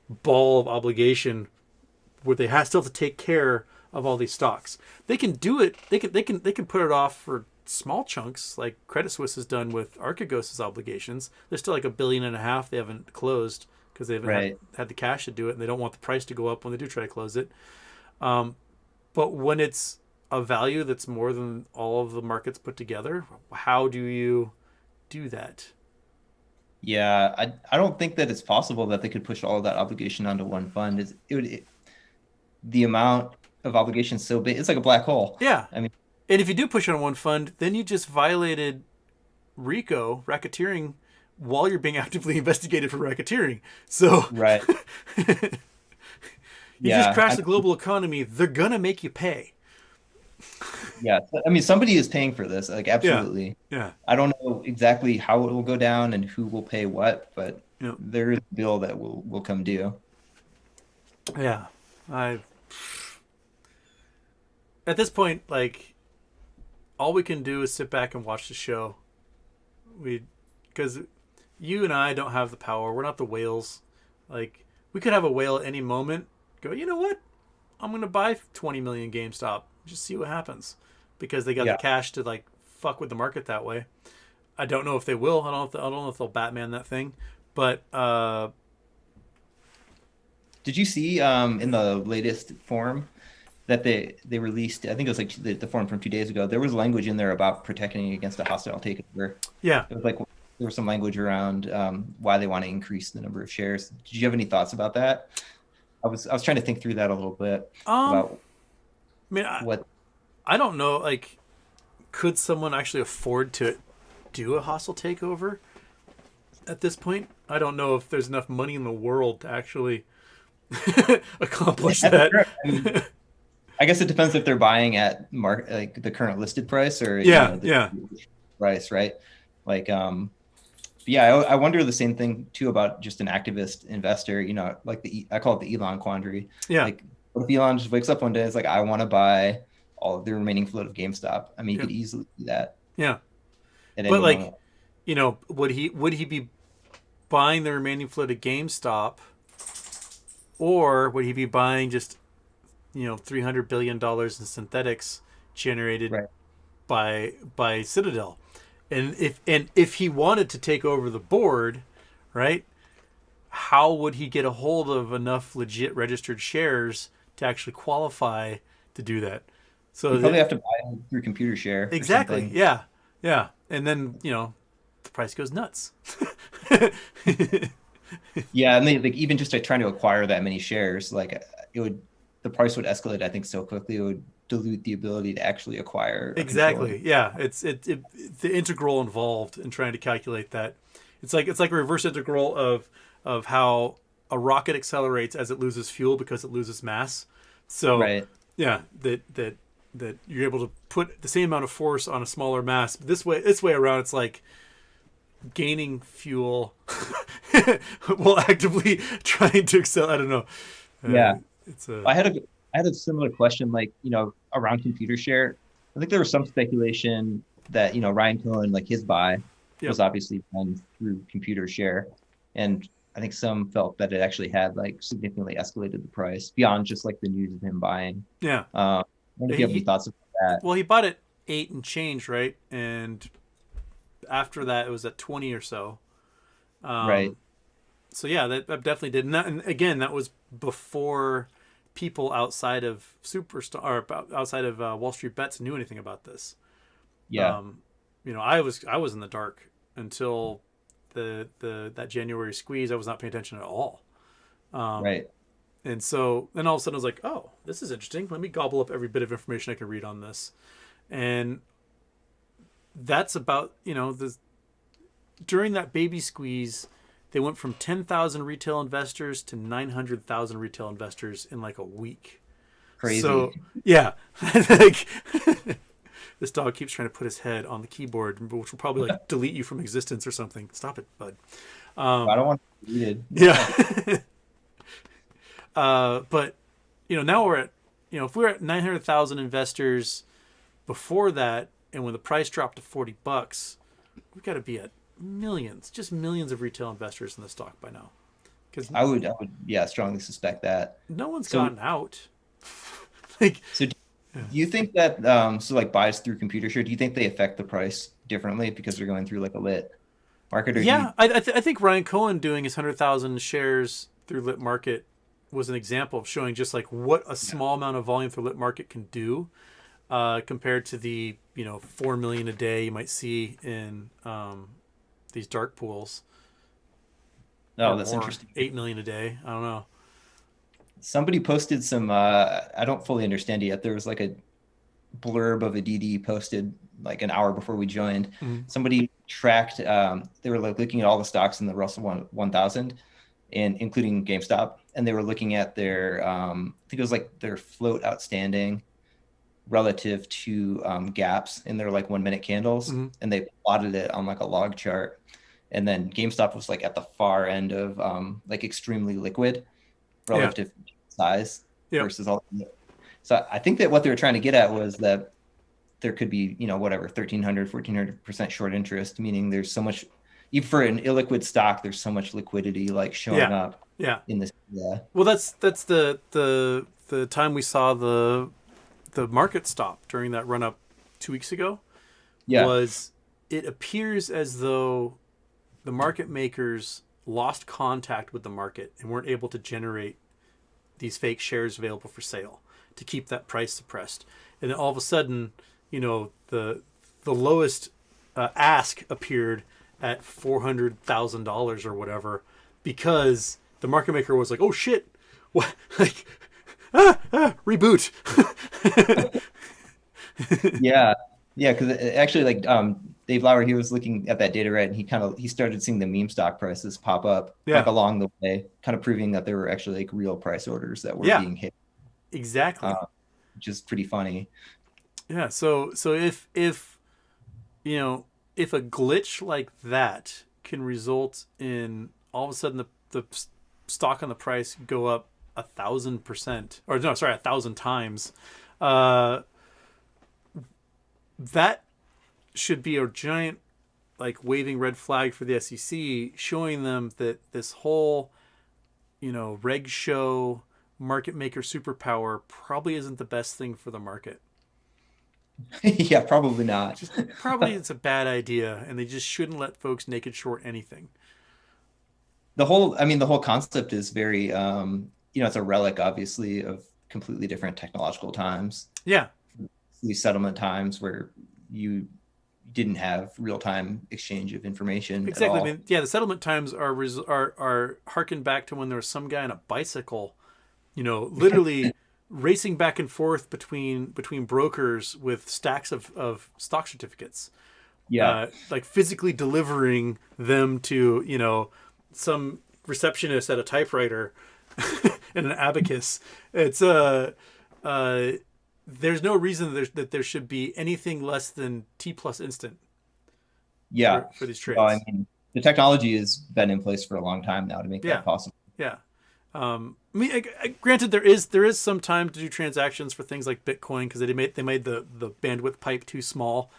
ball of obligation where they still have to take care of all these stocks. They can do it. They can put it off for small chunks, like Credit Suisse has done with Archegos' obligations. There's still like $1.5 billion they haven't closed because they haven't Right. had the cash to do it, and they don't want the price to go up when they do try to close it. Um, but when it's a value that's more than all of the markets put together, how do you do that? Yeah, I don't think that it's possible that they could push all of that obligation onto one fund. The amount of obligation is so big. It's like a black hole. Yeah. I mean, And if you do push it on one fund, then you just violated RICO, racketeering, while you're being actively investigated for racketeering. So right. you just Yeah. crashed the global economy. They're going to make you pay. Yeah. I mean, somebody is paying for this. Like, Yeah. absolutely. Yeah. I don't know exactly how it will go down and who will pay what, but Yeah. there is a bill that will come due. Yeah. I At this point, like, all we can do is sit back and watch the show. Because you and I don't have the power. We're not the whales. Like, we could have a whale at any moment go, you know what? I'm going to buy 20 million GameStop. Just see what happens. Because they got the Yeah. cash to, like, fuck with the market that way. I don't know if they will. I don't know if they'll Batman that thing. But, Did you see in the latest form that they released? I think it was like the form from 2 days ago. There was language in there about protecting against a hostile takeover. yeah. It was like there was some language around why they want to increase the number of shares. Did you have any thoughts about that? I was trying to think through that a little bit about I mean, what. I don't know. Like, could someone actually afford to do a hostile takeover at this point? I don't know if there's enough money in the world to actually accomplish that. I mean, I guess it depends if they're buying at like the current listed price or Yeah, the yeah. price, right? Like, yeah, I wonder the same thing too about just an activist investor. Like I call it the Elon quandary. Yeah. Like, what if Elon just wakes up one day and is like, I want to buy all of the remaining float of GameStop? I mean, you Yeah. could easily do that Yeah. at But, any like, moment. would he be buying the remaining float of GameStop, or would he be buying just $300 billion in synthetics generated Right. by Citadel? And if he wanted to take over the board, right? How would he get a hold of enough legit registered shares to actually qualify to do that? So You probably have to buy through computer share or exactly, something. yeah, yeah, and then the price goes nuts. Yeah, and like even just like trying to acquire that many shares, like the price would escalate. I think so quickly it would dilute the ability to actually acquire a controlling. Exactly. Yeah. It's the integral involved in trying to calculate that. It's like a reverse integral of how a rocket accelerates as it loses fuel because it loses mass. So Right. yeah, that you're able to put the same amount of force on a smaller mass. This way around, it's like gaining fuel while actively trying to excel. I don't know. Yeah. It's a I had a similar question, like, around computer share. I think there was some speculation that, Ryan Cohen, like his buy Yep. was obviously done through computer share. And I think some felt that it actually had like significantly escalated the price beyond just like the news of him buying. yeah. I wonder if you have any He, thoughts about that. well, he bought it 8 and change, right? And after that, it was at 20 or so. Right. So yeah, that definitely did. And again, that was before people outside of Superstar or outside of Wall Street Bets knew anything about this. Yeah. I was in the dark until that January squeeze. I was not paying attention at all. Right. And so then all of a sudden I was like, oh, this is interesting. Let me gobble up every bit of information I can read on this. And that's about, during that baby squeeze, they went from 10,000 retail investors to 900,000 retail investors in like a week. Crazy. So, yeah. Like, this dog keeps trying to put his head on the keyboard, which will probably like delete you from existence or something. Stop it, bud. I don't want to be deleted. Yeah. But now we're at if we're at 900,000 investors before that, and when the price dropped to $40, we've got to be at just millions of retail investors in the stock by now. Because I would, yeah, strongly suspect that. no one's So- gotten out. Like, So do you think that, so like buys through computer share, do you think they affect the price differently because they're going through like a lit? market, or do you? Yeah, I think Ryan Cohen doing his 100,000 shares through lit market was an example of showing just like what a Yeah. small amount of volume through lit market can do, compared to the 4 million a day you might see in these dark pools, or No, that's more, interesting. 8 million a day. I don't know. Somebody posted some. I don't fully understand it yet. There was like a blurb of a DD posted like an hour before we joined. Mhm. Somebody tracked. They were like looking at all the stocks in the Russell 1000, and including GameStop, and they were looking at their. I think it was like their float outstanding relative to gaps in their like 1 minute candles, Mhm. and they plotted it on like a log chart. And then GameStop was like at the far end of like extremely liquid Yeah. relative size Yep. versus all. So I think that what they were trying to get at was that there could be, whatever, 1,300, 1,400% short interest, meaning there's so much, even for an illiquid stock, there's so much liquidity like showing Yeah. up Yeah. in this. Yeah. Well, that's the time we saw the market stop during that run up 2 weeks ago. Yeah. Was it appears as though the market makers lost contact with the market and weren't able to generate these fake shares available for sale to keep that price suppressed. And then all of a sudden, the lowest ask appeared at $400,000 or whatever, because the market maker was like, "Oh shit, what?" Like, reboot. Yeah. Yeah. Cause actually like Dave Lauer, he was looking at that data, right? And he started seeing the meme stock prices pop up like Yeah, along the way, kind of proving that there were actually like real price orders that were yeah, being hit, exactly. which is pretty funny. Yeah, so if you know if a glitch like that can result in all of a sudden the stock on the price go up 1,000%, or no, sorry, 1,000 times, uh, that should be a giant like waving red flag for the SEC, showing them that this whole reg show market maker superpower probably isn't the best thing for the market. Yeah, probably not. Just probably it's a bad idea, and they just shouldn't let folks naked short anything. The whole concept is very, it's a relic, obviously, of completely different technological times, Yeah, these settlement times where you didn't have real-time exchange of information at exactly. I all. mean, yeah, the settlement times are harken back to when there was some guy on a bicycle, literally racing back and forth between brokers with stacks of stock certificates, Yeah. like physically delivering them to some receptionist at a typewriter and an abacus. It's uh, there's no reason that there should be anything less than T plus instant Yeah. for these No, I trades. mean, the technology has been in place for a long time now to make Yeah, that possible. yeah. I mean, granted, there is some time to do transactions for things like Bitcoin, because they made the bandwidth pipe too small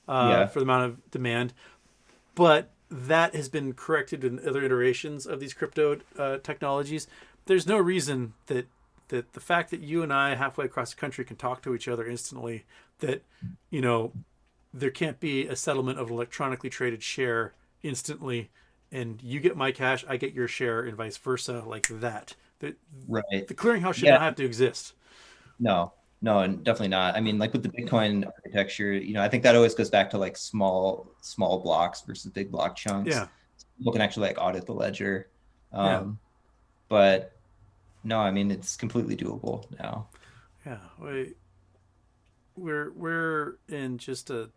Yeah. for the amount of demand, but that has been corrected in other iterations of these crypto technologies. There's no reason that the fact that you and I halfway across the country can talk to each other instantly, that you know there can't be a settlement of an electronically traded share instantly, and you get my cash, I get your share, and vice versa, like that. Right. The clearinghouse should Yeah. not have to exist. No, no, and definitely not. I mean, like with the Bitcoin architecture, I think that always goes back to like small blocks versus big block chunks. Yeah, People can actually like audit the ledger. yeah, But no, I mean, it's completely doable now. yeah. We're in just a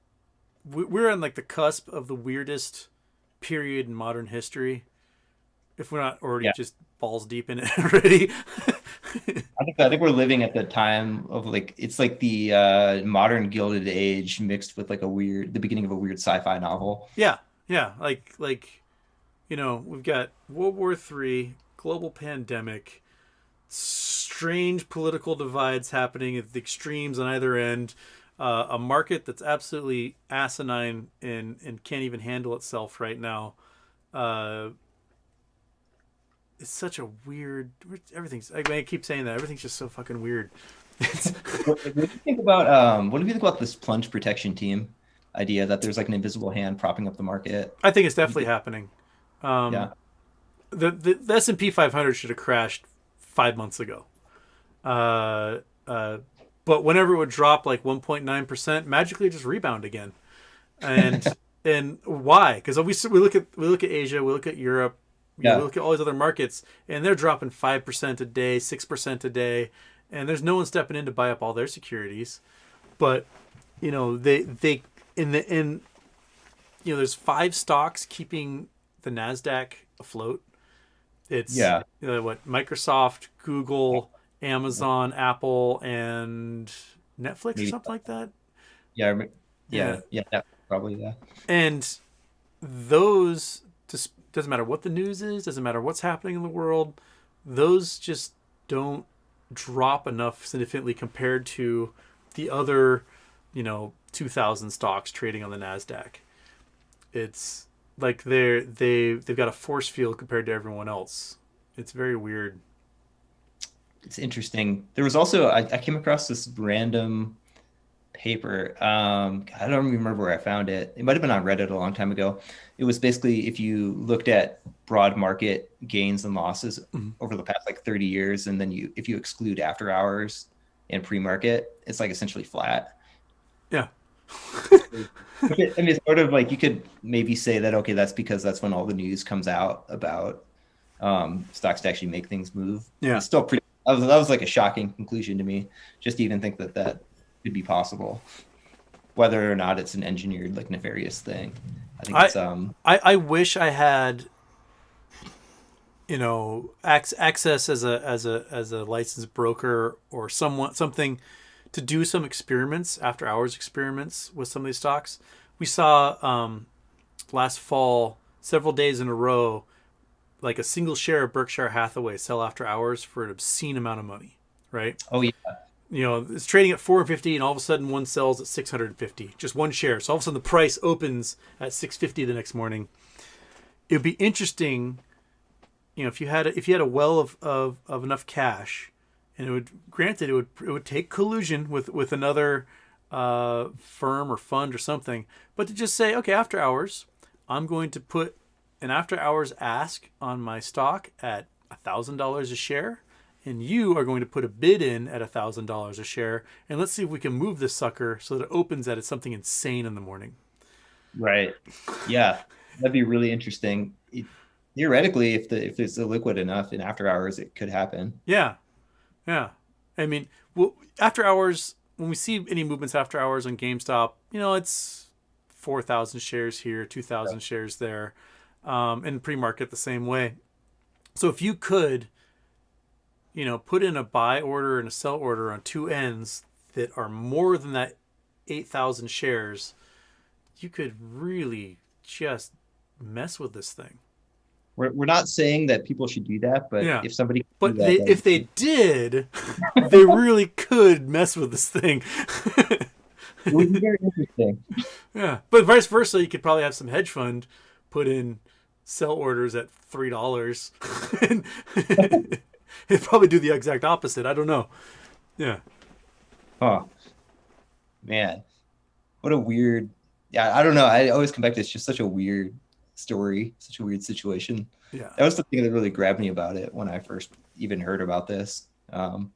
we're on like the cusp of the weirdest period in modern history, if we're not already Yeah. just balls deep in it already. I think we're living at the time of like it's like the modern Gilded Age mixed with like the beginning of a weird sci-fi novel. Yeah, yeah. Like we've got World War III, global pandemic, strange political divides happening at the extremes on either end, a market that's absolutely asinine and can't even handle itself right now. Uh, it's such a weird. Everything's. I keep saying that everything's just so fucking weird. It's, What do you think about this plunge protection team? idea that there's like an invisible hand propping up the market. I think it's definitely happening. Um, Yeah. the S&P 500 should have crashed 5 months ago. Uh, uh, but whenever it would drop like 1.9%, magically just rebound again. And and why? Because we look at Asia, we look at Europe, we Yeah. look at all these other markets, and they're dropping 5% a day, 6% a day, and there's no one stepping in to buy up all their securities. But they in there's five stocks keeping the Nasdaq afloat. It's Yeah. what Microsoft, Google, Amazon, Apple, and Netflix or Maybe. something like that. Yeah. Yeah, Yeah. Yeah. Probably. Yeah. and those just doesn't matter what the news is, doesn't matter what's happening in the world. Those just don't drop enough significantly compared to the other, 2,000 stocks trading on the Nasdaq. It's like they've got a force field compared to everyone else. It's very weird. It's interesting. There was also I came across this random paper. I don't remember where I found it. It might have been on Reddit a long time ago. It was basically if you looked at broad market gains and losses Mhm. over the past like 30 years, and then if you exclude after hours and pre-market, it's like essentially flat. Yeah. I mean, it's sort of like you could maybe say that, okay, that's because that's when all the news comes out about stocks to actually make things move. Yeah. It's still pretty, that was like a shocking conclusion to me, just to even think that that could be possible, whether or not it's an engineered, like nefarious thing. I think I it's, I wish I had access as a licensed broker or something to do some experiments, after hours experiments with some of these stocks. We saw last fall, several days in a row, like a single share of Berkshire Hathaway sell after hours for an obscene amount of money, right? oh yeah, It's trading at 450, and all of a sudden one sells at 650, just one share. So all of a sudden the price opens at 650 the next morning. It would be interesting, if you had a well of enough cash, and it would take collusion with another firm or fund or something, but to just say, okay, after hours, I'm going to put an after hours ask on my stock at $1,000 a share, and you are going to put a bid in at $1,000 a share, and let's see if we can move this sucker so that it opens at something insane in the morning. right. Yeah, that'd be really interesting. Theoretically, if it's illiquid enough in after hours, it could happen. Yeah, yeah. I mean, well, after hours, when we see any movements after hours on GameStop, it's 4,000 shares here, 2,000 shares there, and pre-market the same way. So if you could, put in a buy order and a sell order on two ends that are more than that 8,000 shares, you could really just mess with this thing. We're not saying that people should do that, but Yeah. if somebody could But do that, if they did, they really could mess with this thing. it would be very interesting. Yeah. But vice versa, you could probably have some hedge fund put in sell orders at $3 and it'd probably do the exact opposite. I don't know. Yeah. Huh, man, what a weird. Yeah, I don't know. I always come back to it's just such a weird story, such a weird situation. Yeah. That was the thing that really grabbed me about it when I first even heard about this. And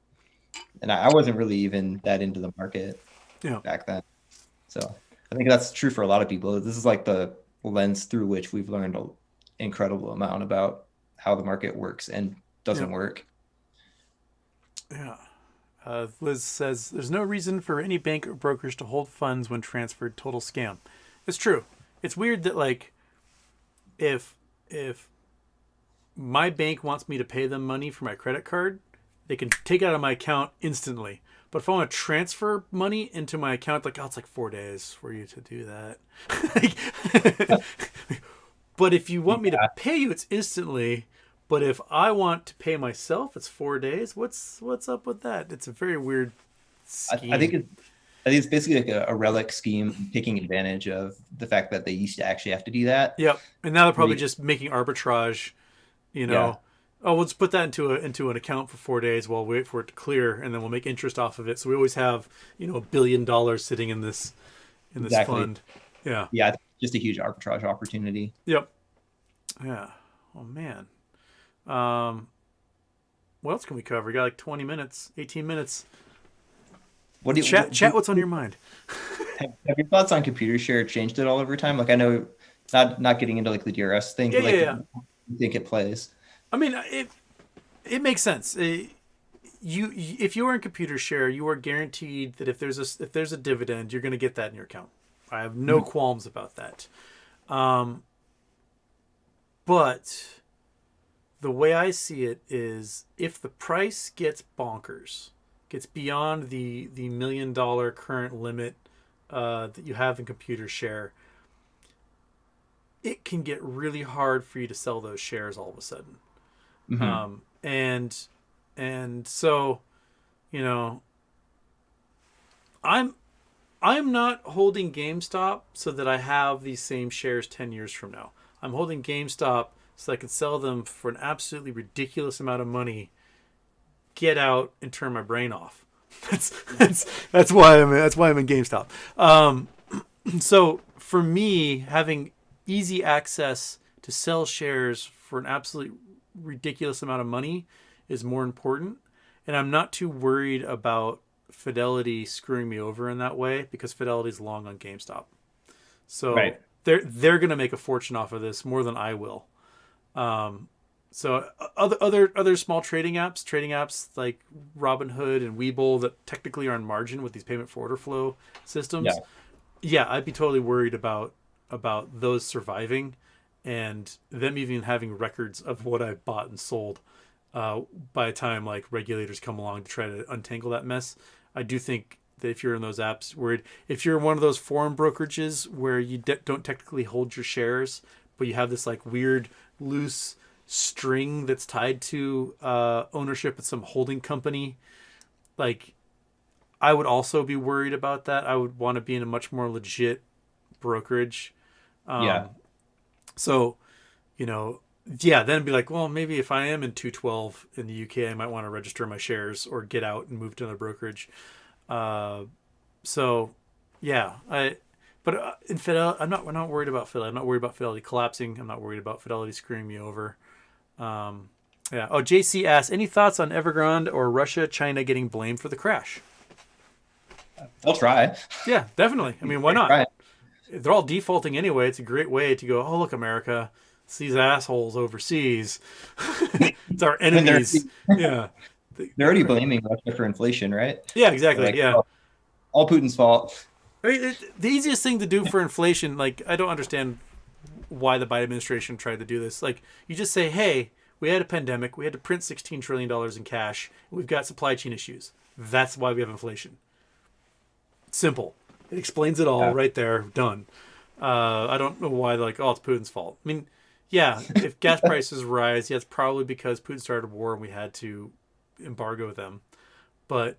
I wasn't really even that into the market Yeah. back then. So I think that's true for a lot of people. This is like the lens through which we've learned an incredible amount about how the market works and doesn't Yeah. work. Yeah. Liz says there's no reason for any bank or brokers to hold funds when transferred. Total scam. It's true. It's weird that like if my bank wants me to pay them money for my credit card, they can take it out of my account instantly. But if I want to transfer money into my account, it's like 4 days for you to do that. But if you want me to pay you, it's instantly. But if I want to pay myself, it's 4 days. What's up with that? It's a very weird scheme. I think it's basically like a relic scheme taking advantage of the fact that they used to actually have to do that. Yep. And now they're probably just making arbitrage. Yeah. Oh, let's put that into an account for 4 days while we wait for it to clear, and then we'll make interest off of it. So we always have $1 billion sitting in this Exactly. fund. Yeah. Yeah, just a huge arbitrage opportunity. Yep. Yeah. Oh man. Um, what else can we cover? We got like 20 minutes, 18 minutes. What do Chat. What's on your mind? have your thoughts on computer share changed at all over time? Like I know, not getting into like the DRS thing, Yeah, but yeah, like yeah. you think it plays? I mean, it makes sense. You if you are in computer share, you are guaranteed that if there's a dividend, you're going to get that in your account. I have no Mhm. qualms about that. But the way I see it is, if the price gets bonkers, gets beyond the $1 million current limit that you have in computer share, it can get really hard for you to sell those shares all of a sudden. Mhm. Um, and and so, you know, I'm I'm not holding GameStop so that I have these same shares 10 years from now. I'm holding GameStop so I can sell them for an absolutely ridiculous amount of money, get out and turn my brain off. That's that's why I'm in GameStop. So for me, having easy access to sell shares for an absolute ridiculous amount of money is more important, and I'm not too worried about Fidelity screwing me over in that way, because Fidelity's long on GameStop. So Right. they're going to make a fortune off of this more than I will. Um, so other small trading apps like Robinhood and Webull that technically are on margin with these payment for order flow Yeah. systems, yeah, I'd be totally worried about those surviving, and them even having records of what I bought and sold by the time like regulators come along to try to untangle that mess. I do think that if you're in those apps, where if you're one of those foreign brokerages where you don't technically hold your shares, but you have this like weird loose string that's tied to ownership at some holding company, like I would also be worried about that. I would want to be in a much more legit brokerage. Yeah. Um, so, you know, yeah, then be like, well, maybe if I am in 212 in the UK, I might want to register my shares or get out and move to another brokerage. Uh, so, yeah, but in Fidelity, we're not worried about Fidelity. I'm not worried about Fidelity collapsing. I'm not worried about Fidelity screwing me over. Um, yeah. Oh, JC asks, any thoughts on Evergrande or Russia, China getting blamed for the crash? They'll try. Yeah, definitely. I mean, why They're not? trying. They're all defaulting anyway. It's a great way to go, oh, look, America, it's these assholes overseas. It's our I mean, enemies. Yeah. they're already blaming Russia for inflation, right? Yeah, They're exactly. like, Yeah. oh, all Putin's fault. I mean, the easiest thing to do for inflation, like, I don't understand why the Biden administration tried to do this. Like, you just say, hey, we had a pandemic. We had to print $16 trillion in cash. We've got supply chain issues. That's why we have inflation. Simple. It explains it all Yeah. right there. Done. I don't know why they're like, oh, it's Putin's fault. I mean, yeah, if gas prices rise, yeah, it's probably because Putin started a war and we had to embargo them. But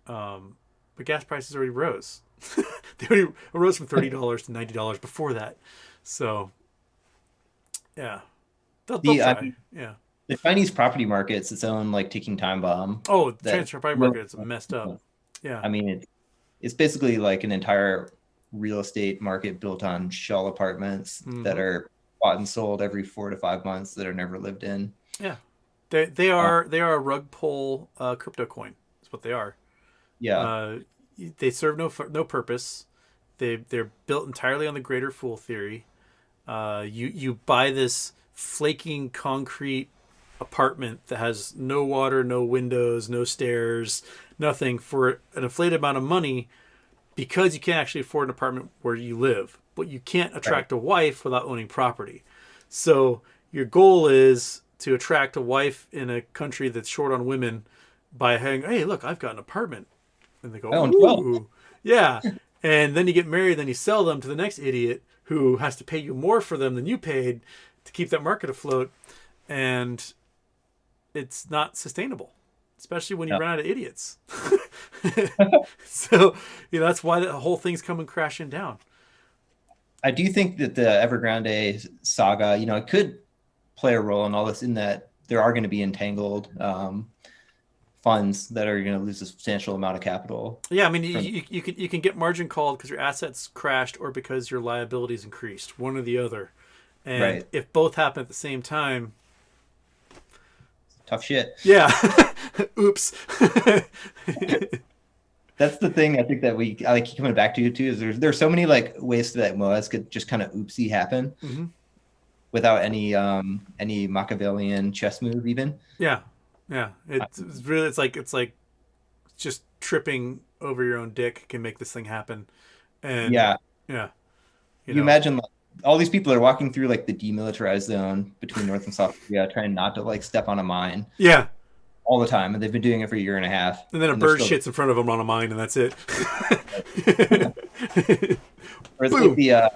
but gas prices already rose. They already rose from $30 to $90 before that. So yeah, they'll The I try. mean, Yeah. the Chinese property market's its own like ticking time bomb. Oh, the That transfer property market is messed up. Yeah. I mean, it's basically like an entire real estate market built on shell apartments that Mm-hmm. are bought and sold every 4 to 5 months that are never lived in. Yeah. They Uh, are a rug pull crypto coin. That's what they are. yeah, Uh, they serve no purpose. They're built entirely on the greater fool theory. You buy this flaking concrete apartment that has no water, no windows, no stairs, nothing, for an inflated amount of money, because you can't actually afford an apartment where you live, but you can't right. attract a wife without owning property. So your goal is to attract a wife in a country that's short on women by saying, hey, look, I've got an apartment. And they go, I own 12. ooh, yeah. And then you get married, then you sell them to the next idiot who has to pay you more for them than you paid to keep that market afloat. And it's not sustainable, especially when you Yeah. run out of idiots. So, that's why the whole thing's coming crashing down. I do think that the Evergrande saga, it could play a role in all this, in that there are going to be entangled funds that are going to lose a substantial amount of capital. Yeah, I mean, From you can get margin called because your assets crashed or because your liabilities increased, one or the other. And right, if both happen at the same time, tough shit. yeah, oops. That's the thing I think that I like keep coming back to too is there's so many like ways that MOAs could just kind of oopsie happen Hmm. without any Machiavellian chess move even. Yeah, yeah. It's really it's like just tripping over your own dick can make this thing happen. And Yeah, yeah, you you know, imagine like, all these people are walking through like the demilitarized zone between North and South Korea, trying not to like step on a mine yeah. all the time, and they've been doing it for a year and a half, And then a and they're bird still. shits in front of them on a mine, and that's it. Or it's like Boom. the Yeah.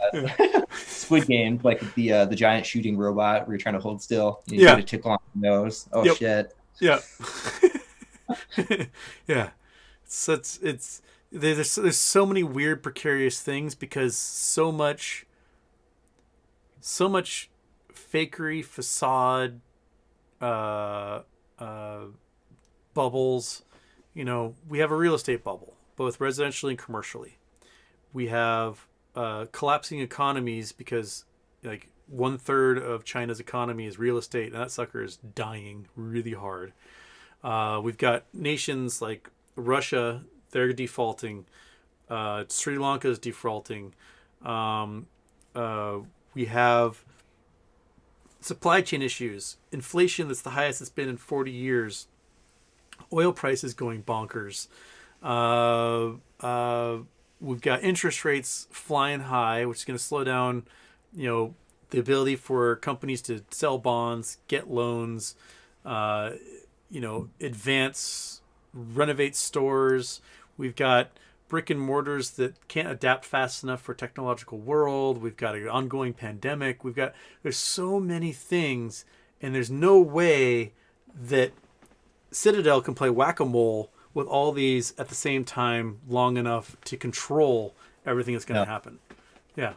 Squid Games, like the giant shooting robot where you're trying to hold still. You Yeah. get a tickle on the nose. Oh Yep. shit! Yeah. Yeah. It's there's so many weird precarious things because so much fakery facade uh uh bubbles. We have a real estate bubble, both residentially and commercially. We have collapsing economies because like 1/3 of China's economy is real estate, and that sucker is dying really hard. We've got nations like Russia; they're defaulting. Sri Lanka is defaulting. Um, we have supply chain issues, inflation that's the highest it's been in 40 years, oil prices going bonkers. Uh, uh, we've got interest rates flying high, which is going to slow down, the ability for companies to sell bonds, get loans, uh, advance, renovate stores. We've got brick and mortars that can't adapt fast enough for a technological world. We've got an ongoing pandemic. There's so many things, and there's no way that Citadel can play whack-a-mole with all these at the same time long enough to control everything that's going No, to happen. Yeah,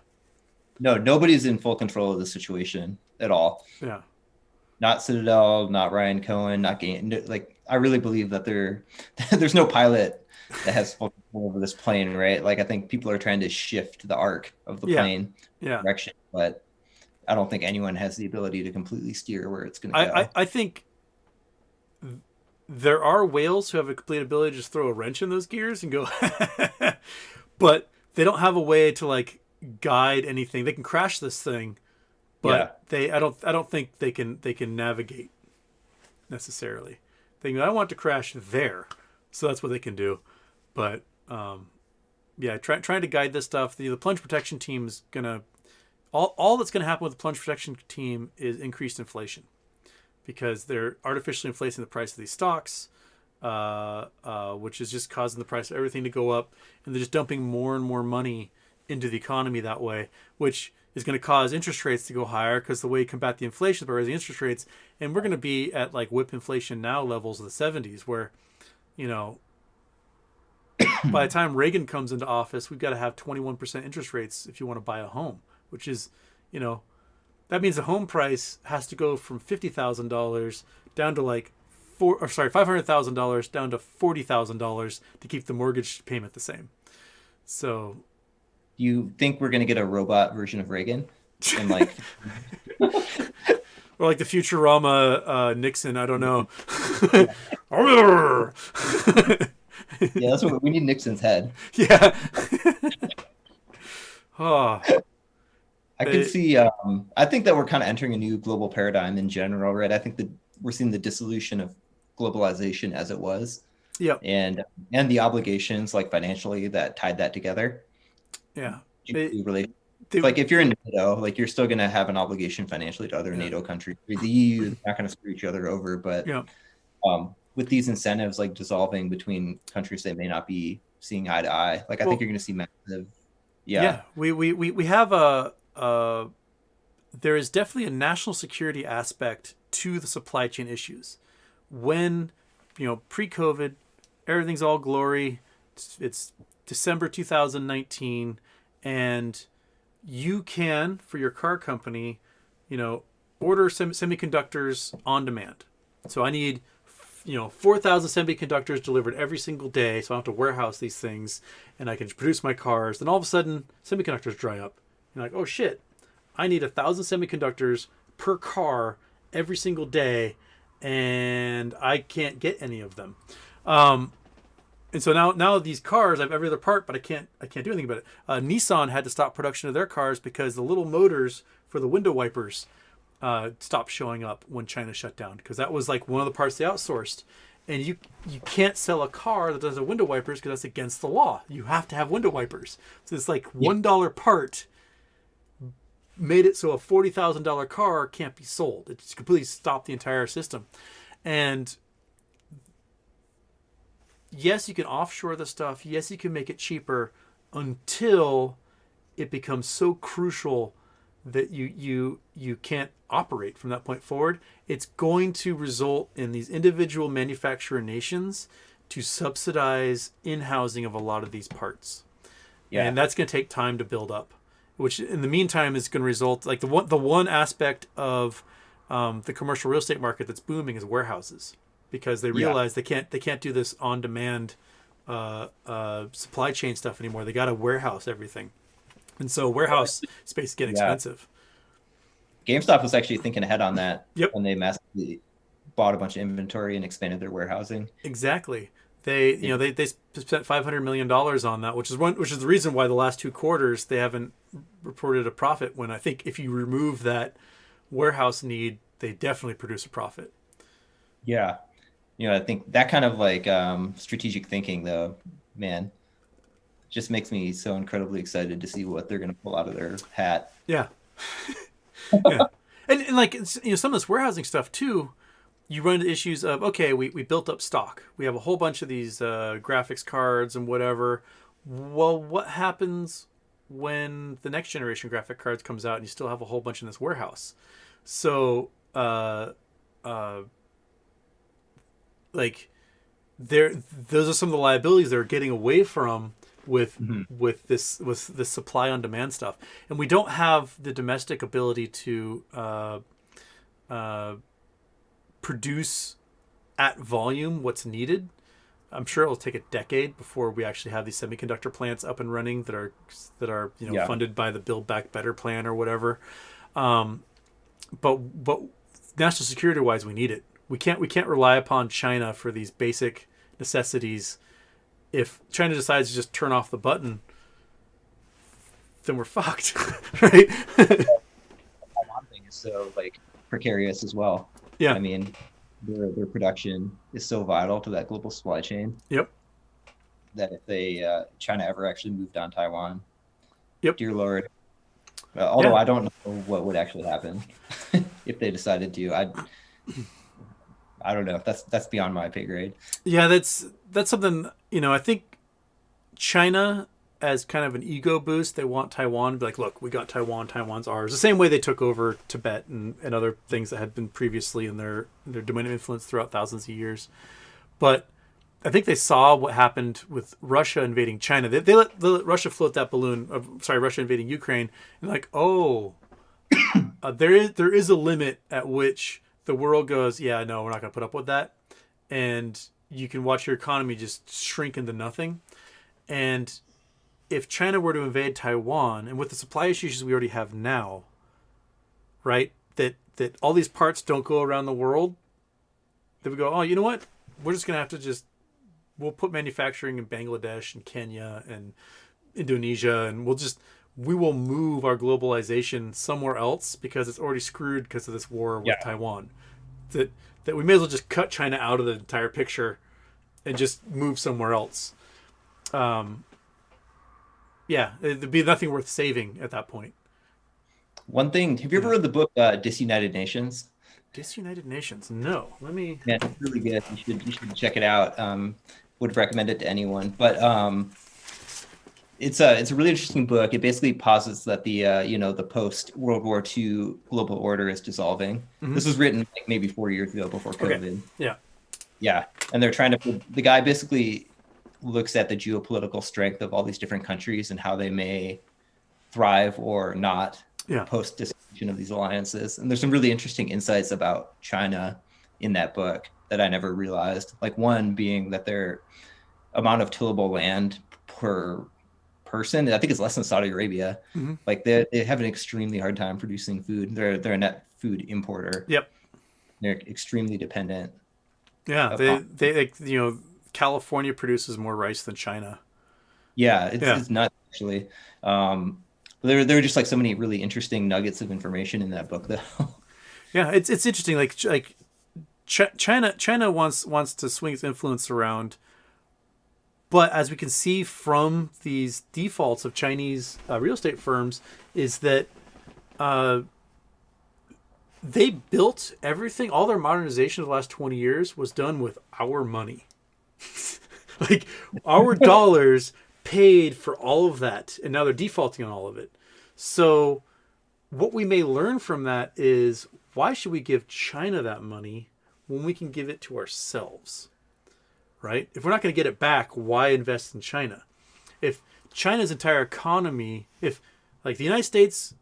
no, nobody's in full control of the situation at all. yeah, Not Citadel, not Ryan Cohen, not Gain. Like I really believe that there's no pilot that has full control over this plane, right? Like I think people are trying to shift the arc of the yeah, plane yeah. direction, but I don't think anyone has the ability to completely steer where it's going to I go. I think there are whales who have a complete ability to just throw a wrench in those gears and go, but they don't have a way to like guide anything. They can crash this thing, Yeah. but I don't think they can navigate necessarily. They go, I want to crash there, so that's what they can do. But yeah, trying to guide this stuff. The plunge protection team is gonna all that's gonna happen with the plunge protection team is increased inflation because they're artificially inflating the price of these stocks, which is just causing the price of everything to go up, and they're just dumping more and more money into the economy that way, which is going to cause interest rates to go higher because the way you combat the inflation is by raising interest rates, and we're going to be at like whip inflation now levels of the 70s, where you know by the time Reagan comes into office, we've got to have 21% interest rates if you want to buy a home, which is, you know, that means the home price has to go from $50,000 down to like $500,000 down to $40,000 to keep the mortgage payment the same. So, You think we're going to get a robot version of Reagan? And like, or like the Futurama Nixon, I don't know. yeah, that's what we need Nixon's head. Yeah. Oh, I could see, I think that we're kind of entering a new global paradigm in general, right? I think that we're seeing the dissolution of globalization as it was yep. and the obligations like financially that tied that together. Yeah. Really, They, like if you're in NATO, like you're still going to have an obligation financially to other yeah. NATO countries. The EU is not going to screw each other over, but Yeah. With these incentives like dissolving between countries that may not be seeing eye to eye, like I Well, think you're going to see massive. yeah. Yeah, We have there is definitely a national security aspect to the supply chain issues. When, pre-COVID, everything's all glory. It's December 2019, and you can, for your car company, order semiconductors on demand. So I need 4,000 semiconductors delivered every single day, so I don't have to warehouse these things, and I can produce my cars. Then all of a sudden, semiconductors dry up. You're like, oh shit, I need 1,000 semiconductors per car every single day, and I can't get any of them. And so now these cars, I have every other part, but I can't do anything about it. Nissan had to stop production of their cars because the little motors for the window wipers stopped showing up when China shut down, because that was like one of the parts they outsourced. And you can't sell a car that doesn't have window wipers because that's against the law. You have to have window wipers. So this like $1 part made it so a $40,000 car can't be sold. It just completely stopped the entire system. And yes, you can offshore the stuff. Yes, you can make it cheaper until it becomes so crucial that you can't operate from that point forward. It's going to result in these individual manufacturer nations to subsidize in-housing of a lot of these parts. Yeah. And that's going to take time to build up, which in the meantime is going to result, like the one aspect of the commercial real estate market that's booming is warehouses, because they realize they can't do this on-demand supply chain stuff anymore. They got to warehouse everything. And so warehouse space is getting expensive. GameStop was actually thinking ahead on that when they massively bought a bunch of inventory and expanded their warehousing. Exactly. They spent $500 million on that, which is the reason why the last 2 quarters they haven't reported a profit, when I think if you remove that warehouse need, they definitely produce a profit. Yeah. I think that kind of like strategic thinking, though, man, just makes me so incredibly excited to see what they're going to pull out of their hat. Yeah. Yeah. And like, some of this warehousing stuff too, you run into issues of, okay, we built up stock. We have a whole bunch of these graphics cards and whatever. Well, what happens when the next generation graphic cards comes out and you still have a whole bunch in this warehouse? So, like, those are some of the liabilities they're getting away from with this supply on demand stuff. And we don't have the domestic ability to produce at volume what's needed. I'm sure it'll take a decade before we actually have these semiconductor plants up and running that are funded by the Build Back Better plan or whatever. But national security wise, we need it. We can't rely upon China for these basic necessities. If China decides to just turn off the button, then we're fucked, right? That one thing is so like precarious as well. Yeah, I mean, their production is so vital to that global supply chain. Yep. That if China ever actually moved on Taiwan, dear Lord. Although I don't know what would actually happen if they decided to. I don't know. That's beyond my pay grade. Yeah, that's something, I think China, as kind of an ego boost, they want Taiwan to be like, look, we got Taiwan, Taiwan's ours. The same way they took over Tibet and other things that had been previously in their domain of influence throughout thousands of years. But I think they saw what happened with Russia invading China. They let Russia float that balloon Russia invading Ukraine, and like, there is a limit at which the world goes, yeah, no, we're not going to put up with that. And you can watch your economy just shrink into nothing. And if China were to invade Taiwan, and with the supply issues we already have now, right, that all these parts don't go around the world, they would go, oh, you know what? We're just going to have to we'll put manufacturing in Bangladesh and Kenya and Indonesia, and we will move our globalization somewhere else because it's already screwed because of this war with Taiwan. That we may as well just cut China out of the entire picture and just move somewhere else. It'd be nothing worth saving at that point. One thing, have you ever read the book Disunited Nations? Disunited Nations? No. Let me... Yeah, it's really good. You should check it out. Would recommend it to anyone. But it's a really interesting book. It basically posits that the post World War II global order is dissolving. Mm-hmm. This was written like maybe 4 years ago before COVID. Okay. Yeah. Yeah, and they're trying to. The guy basically looks at the geopolitical strength of all these different countries and how they may thrive or not post dissolution of these alliances. And there's some really interesting insights about China in that book. that I never realized. Like one being that their amount of tillable land per person, I think it's less than Saudi Arabia. Mm-hmm. Like they have an extremely hard time producing food. They're a net food importer. Yep. They're extremely dependent Yeah. upon. They California produces more rice than China. Yeah, Yeah. it's nuts actually. There are just like so many really interesting nuggets of information in that book, though. Yeah. It's interesting. Like China wants to swing its influence around, but as we can see from these defaults of Chinese real estate firms, is that they built everything. All their modernization of the last 20 years was done with our money. Like our dollars paid for all of that, and now they're defaulting on all of it. So what we may learn from that is, why should we give China that money when we can give it to ourselves? Right? If we're not going to get it back, why invest in China? If China's entire economy, if like the United States,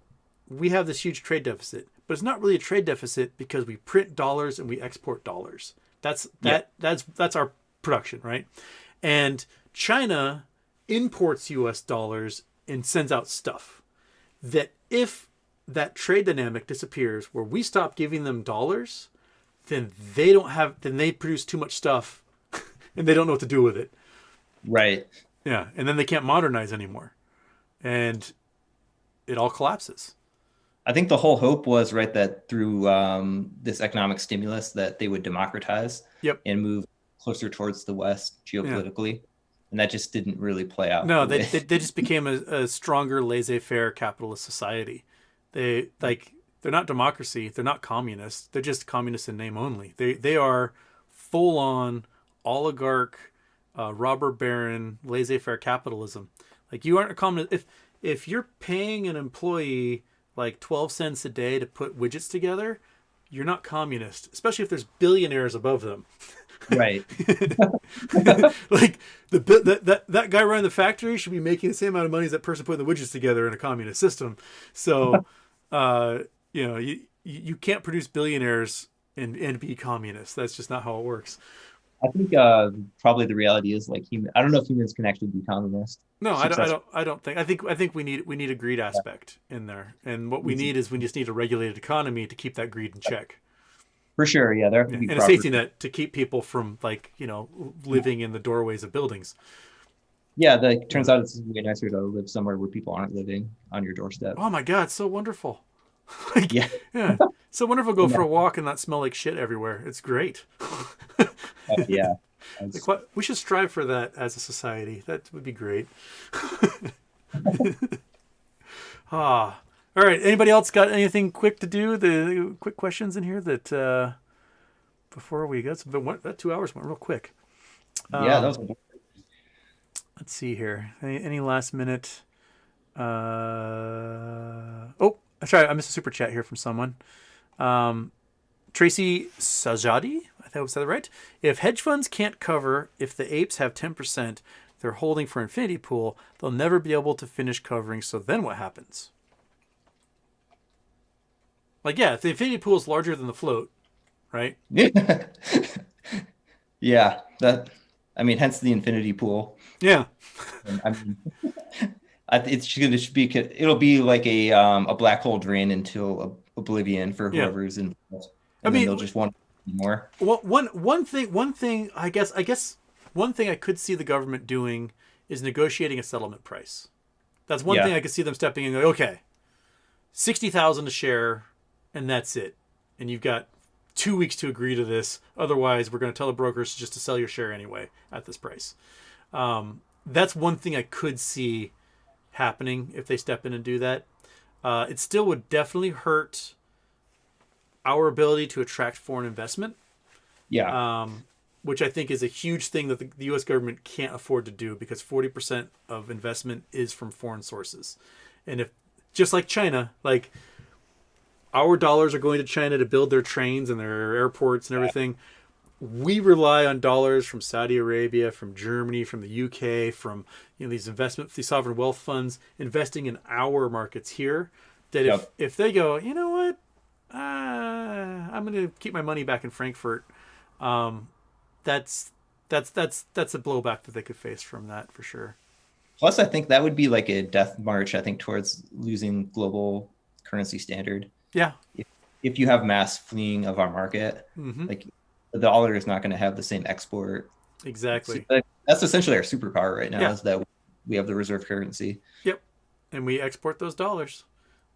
we have this huge trade deficit, but it's not really a trade deficit because we print dollars and we export dollars. That's our production, right? And China imports US dollars and sends out stuff. That if that trade dynamic disappears where we stop giving them dollars, then they produce too much stuff and they don't know what to do with it. Right. Yeah, and then they can't modernize anymore. And it all collapses. I think the whole hope was, right, that through this economic stimulus that they would democratize Yep. and move closer towards the West geopolitically. Yeah. And that just didn't really play out. No, they just became a stronger, laissez-faire capitalist society. They're not democracy. They're not communist. They're just communist in name only. They are full-on oligarch, robber baron, laissez-faire capitalism. Like, you aren't a communist. If you're paying an employee like 12 cents a day to put widgets together, you're not communist, especially if there's billionaires above them. Right. Like that guy running the factory should be making the same amount of money as that person putting the widgets together in a communist system. So, you can't produce billionaires and be communist. That's just not how it works. I think probably the reality is, like, I don't know if humans can actually be communist. No, I don't think. I think we need a greed aspect in there, and what we need is we just need a regulated economy to keep that greed in check. For sure, yeah, there have to be and a safety net to keep people from, like, living in the doorways of buildings. Yeah, it turns out it's way nicer to live somewhere where people aren't living on your doorstep. Oh my God, so wonderful! Yeah, so wonderful. Go for a walk and not smell like shit everywhere. It's great. Yeah. Like, we should strive for that as a society. That would be great. All right. Anybody else got anything quick to do? The quick questions in here that before we got that 2 hours went real quick. Yeah, that was. Let's see here. Any last minute? Oh, sorry, I missed a super chat here from someone. Tracy Sajadi, I think I said that right. If hedge funds can't cover if the apes have 10% they're holding for infinity pool, they'll never be able to finish covering. So then what happens? Like, yeah, if the infinity pool is larger than the float, right? Yeah, hence the infinity pool. Yeah. It's going to be, it'll be like a black hole drain into oblivion for whoever's involved. And then they'll just want more. Well, one thing I guess one thing I could see the government doing is negotiating a settlement price. That's one thing I could see them stepping in and going, okay, 60,000 a share, and that's it. And you've got 2 weeks to agree to this. Otherwise, we're going to tell the brokers just to sell your share anyway at this price. That's one thing I could see happening if they step in and do that. It still would definitely hurt our ability to attract foreign investment. Yeah. Which I think is a huge thing that the U.S. government can't afford to do, because 40% of investment is from foreign sources. And if, just like China, like, our dollars are going to China to build their trains and their airports and everything. We rely on dollars from Saudi Arabia, from Germany, from the UK, from these sovereign wealth funds investing in our markets here. That if they go, you know what, I'm going to keep my money back in Frankfurt. That's that's a blowback that they could face from that for sure. Plus, I think that would be like a death march, I think, towards losing global currency standard. Yeah. If you have mass fleeing of our market, Mm-hmm. like the dollar is not going to have the same export. Exactly. So that's essentially our superpower right now, Yeah. is that we have the reserve currency. Yep. And we export those dollars.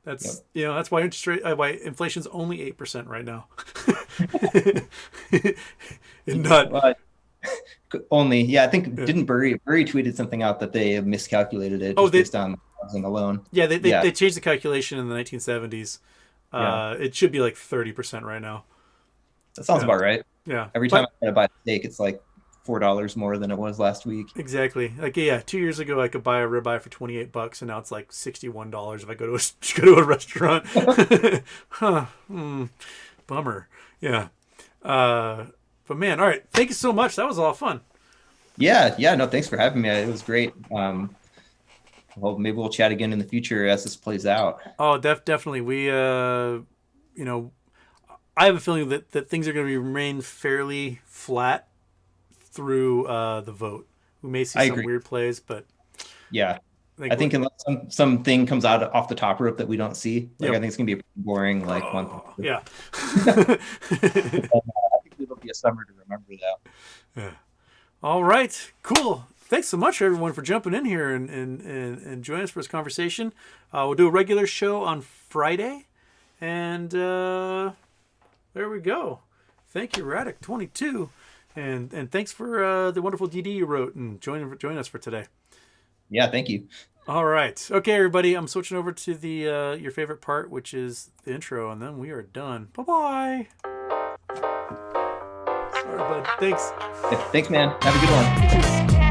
That's Yep. that's why interest rate, why inflation's only 8% right now. And not Well, only, yeah, I think yeah. didn't Burry tweeted something out that they miscalculated it Oh, just based on housing alone. yeah, Yeah, they changed the calculation in the 1970s. yeah, It should be like 30% right now. that sounds Yeah. about right. Yeah. Every time But I try to buy a steak, it's like $4 more than it was last week. exactly. Like yeah, 2 years ago I could buy a ribeye for $28 and now it's like $61 if I go to go to a restaurant. Huh. Bummer. Yeah. But man, all right. Thank you so much. That was a lot of fun. Yeah, no, thanks for having me. It was great. Well, maybe we'll chat again in the future as this plays out. Oh, definitely. We, you know, I have a feeling that things are going to remain fairly flat through the vote. We may see I some agree. weird plays, but Yeah, I I think think unless something comes out off the top rope that we don't see, like yep. I think it's gonna be a boring like month. Oh, yeah. I think it'll be a summer to remember that. Yeah. All right. Cool. Thanks so much, everyone, for jumping in here and joining us for this conversation. We'll do a regular show on Friday. And there we go. Thank you, raddoc22. And thanks for the wonderful DD you wrote and joining us for today. Yeah, thank you. All right. Okay, everybody. I'm switching over to the your favorite part, which is the intro, and then we are done. Bye-bye. Sorry, bud. Thanks. Thanks, man. Have a good one.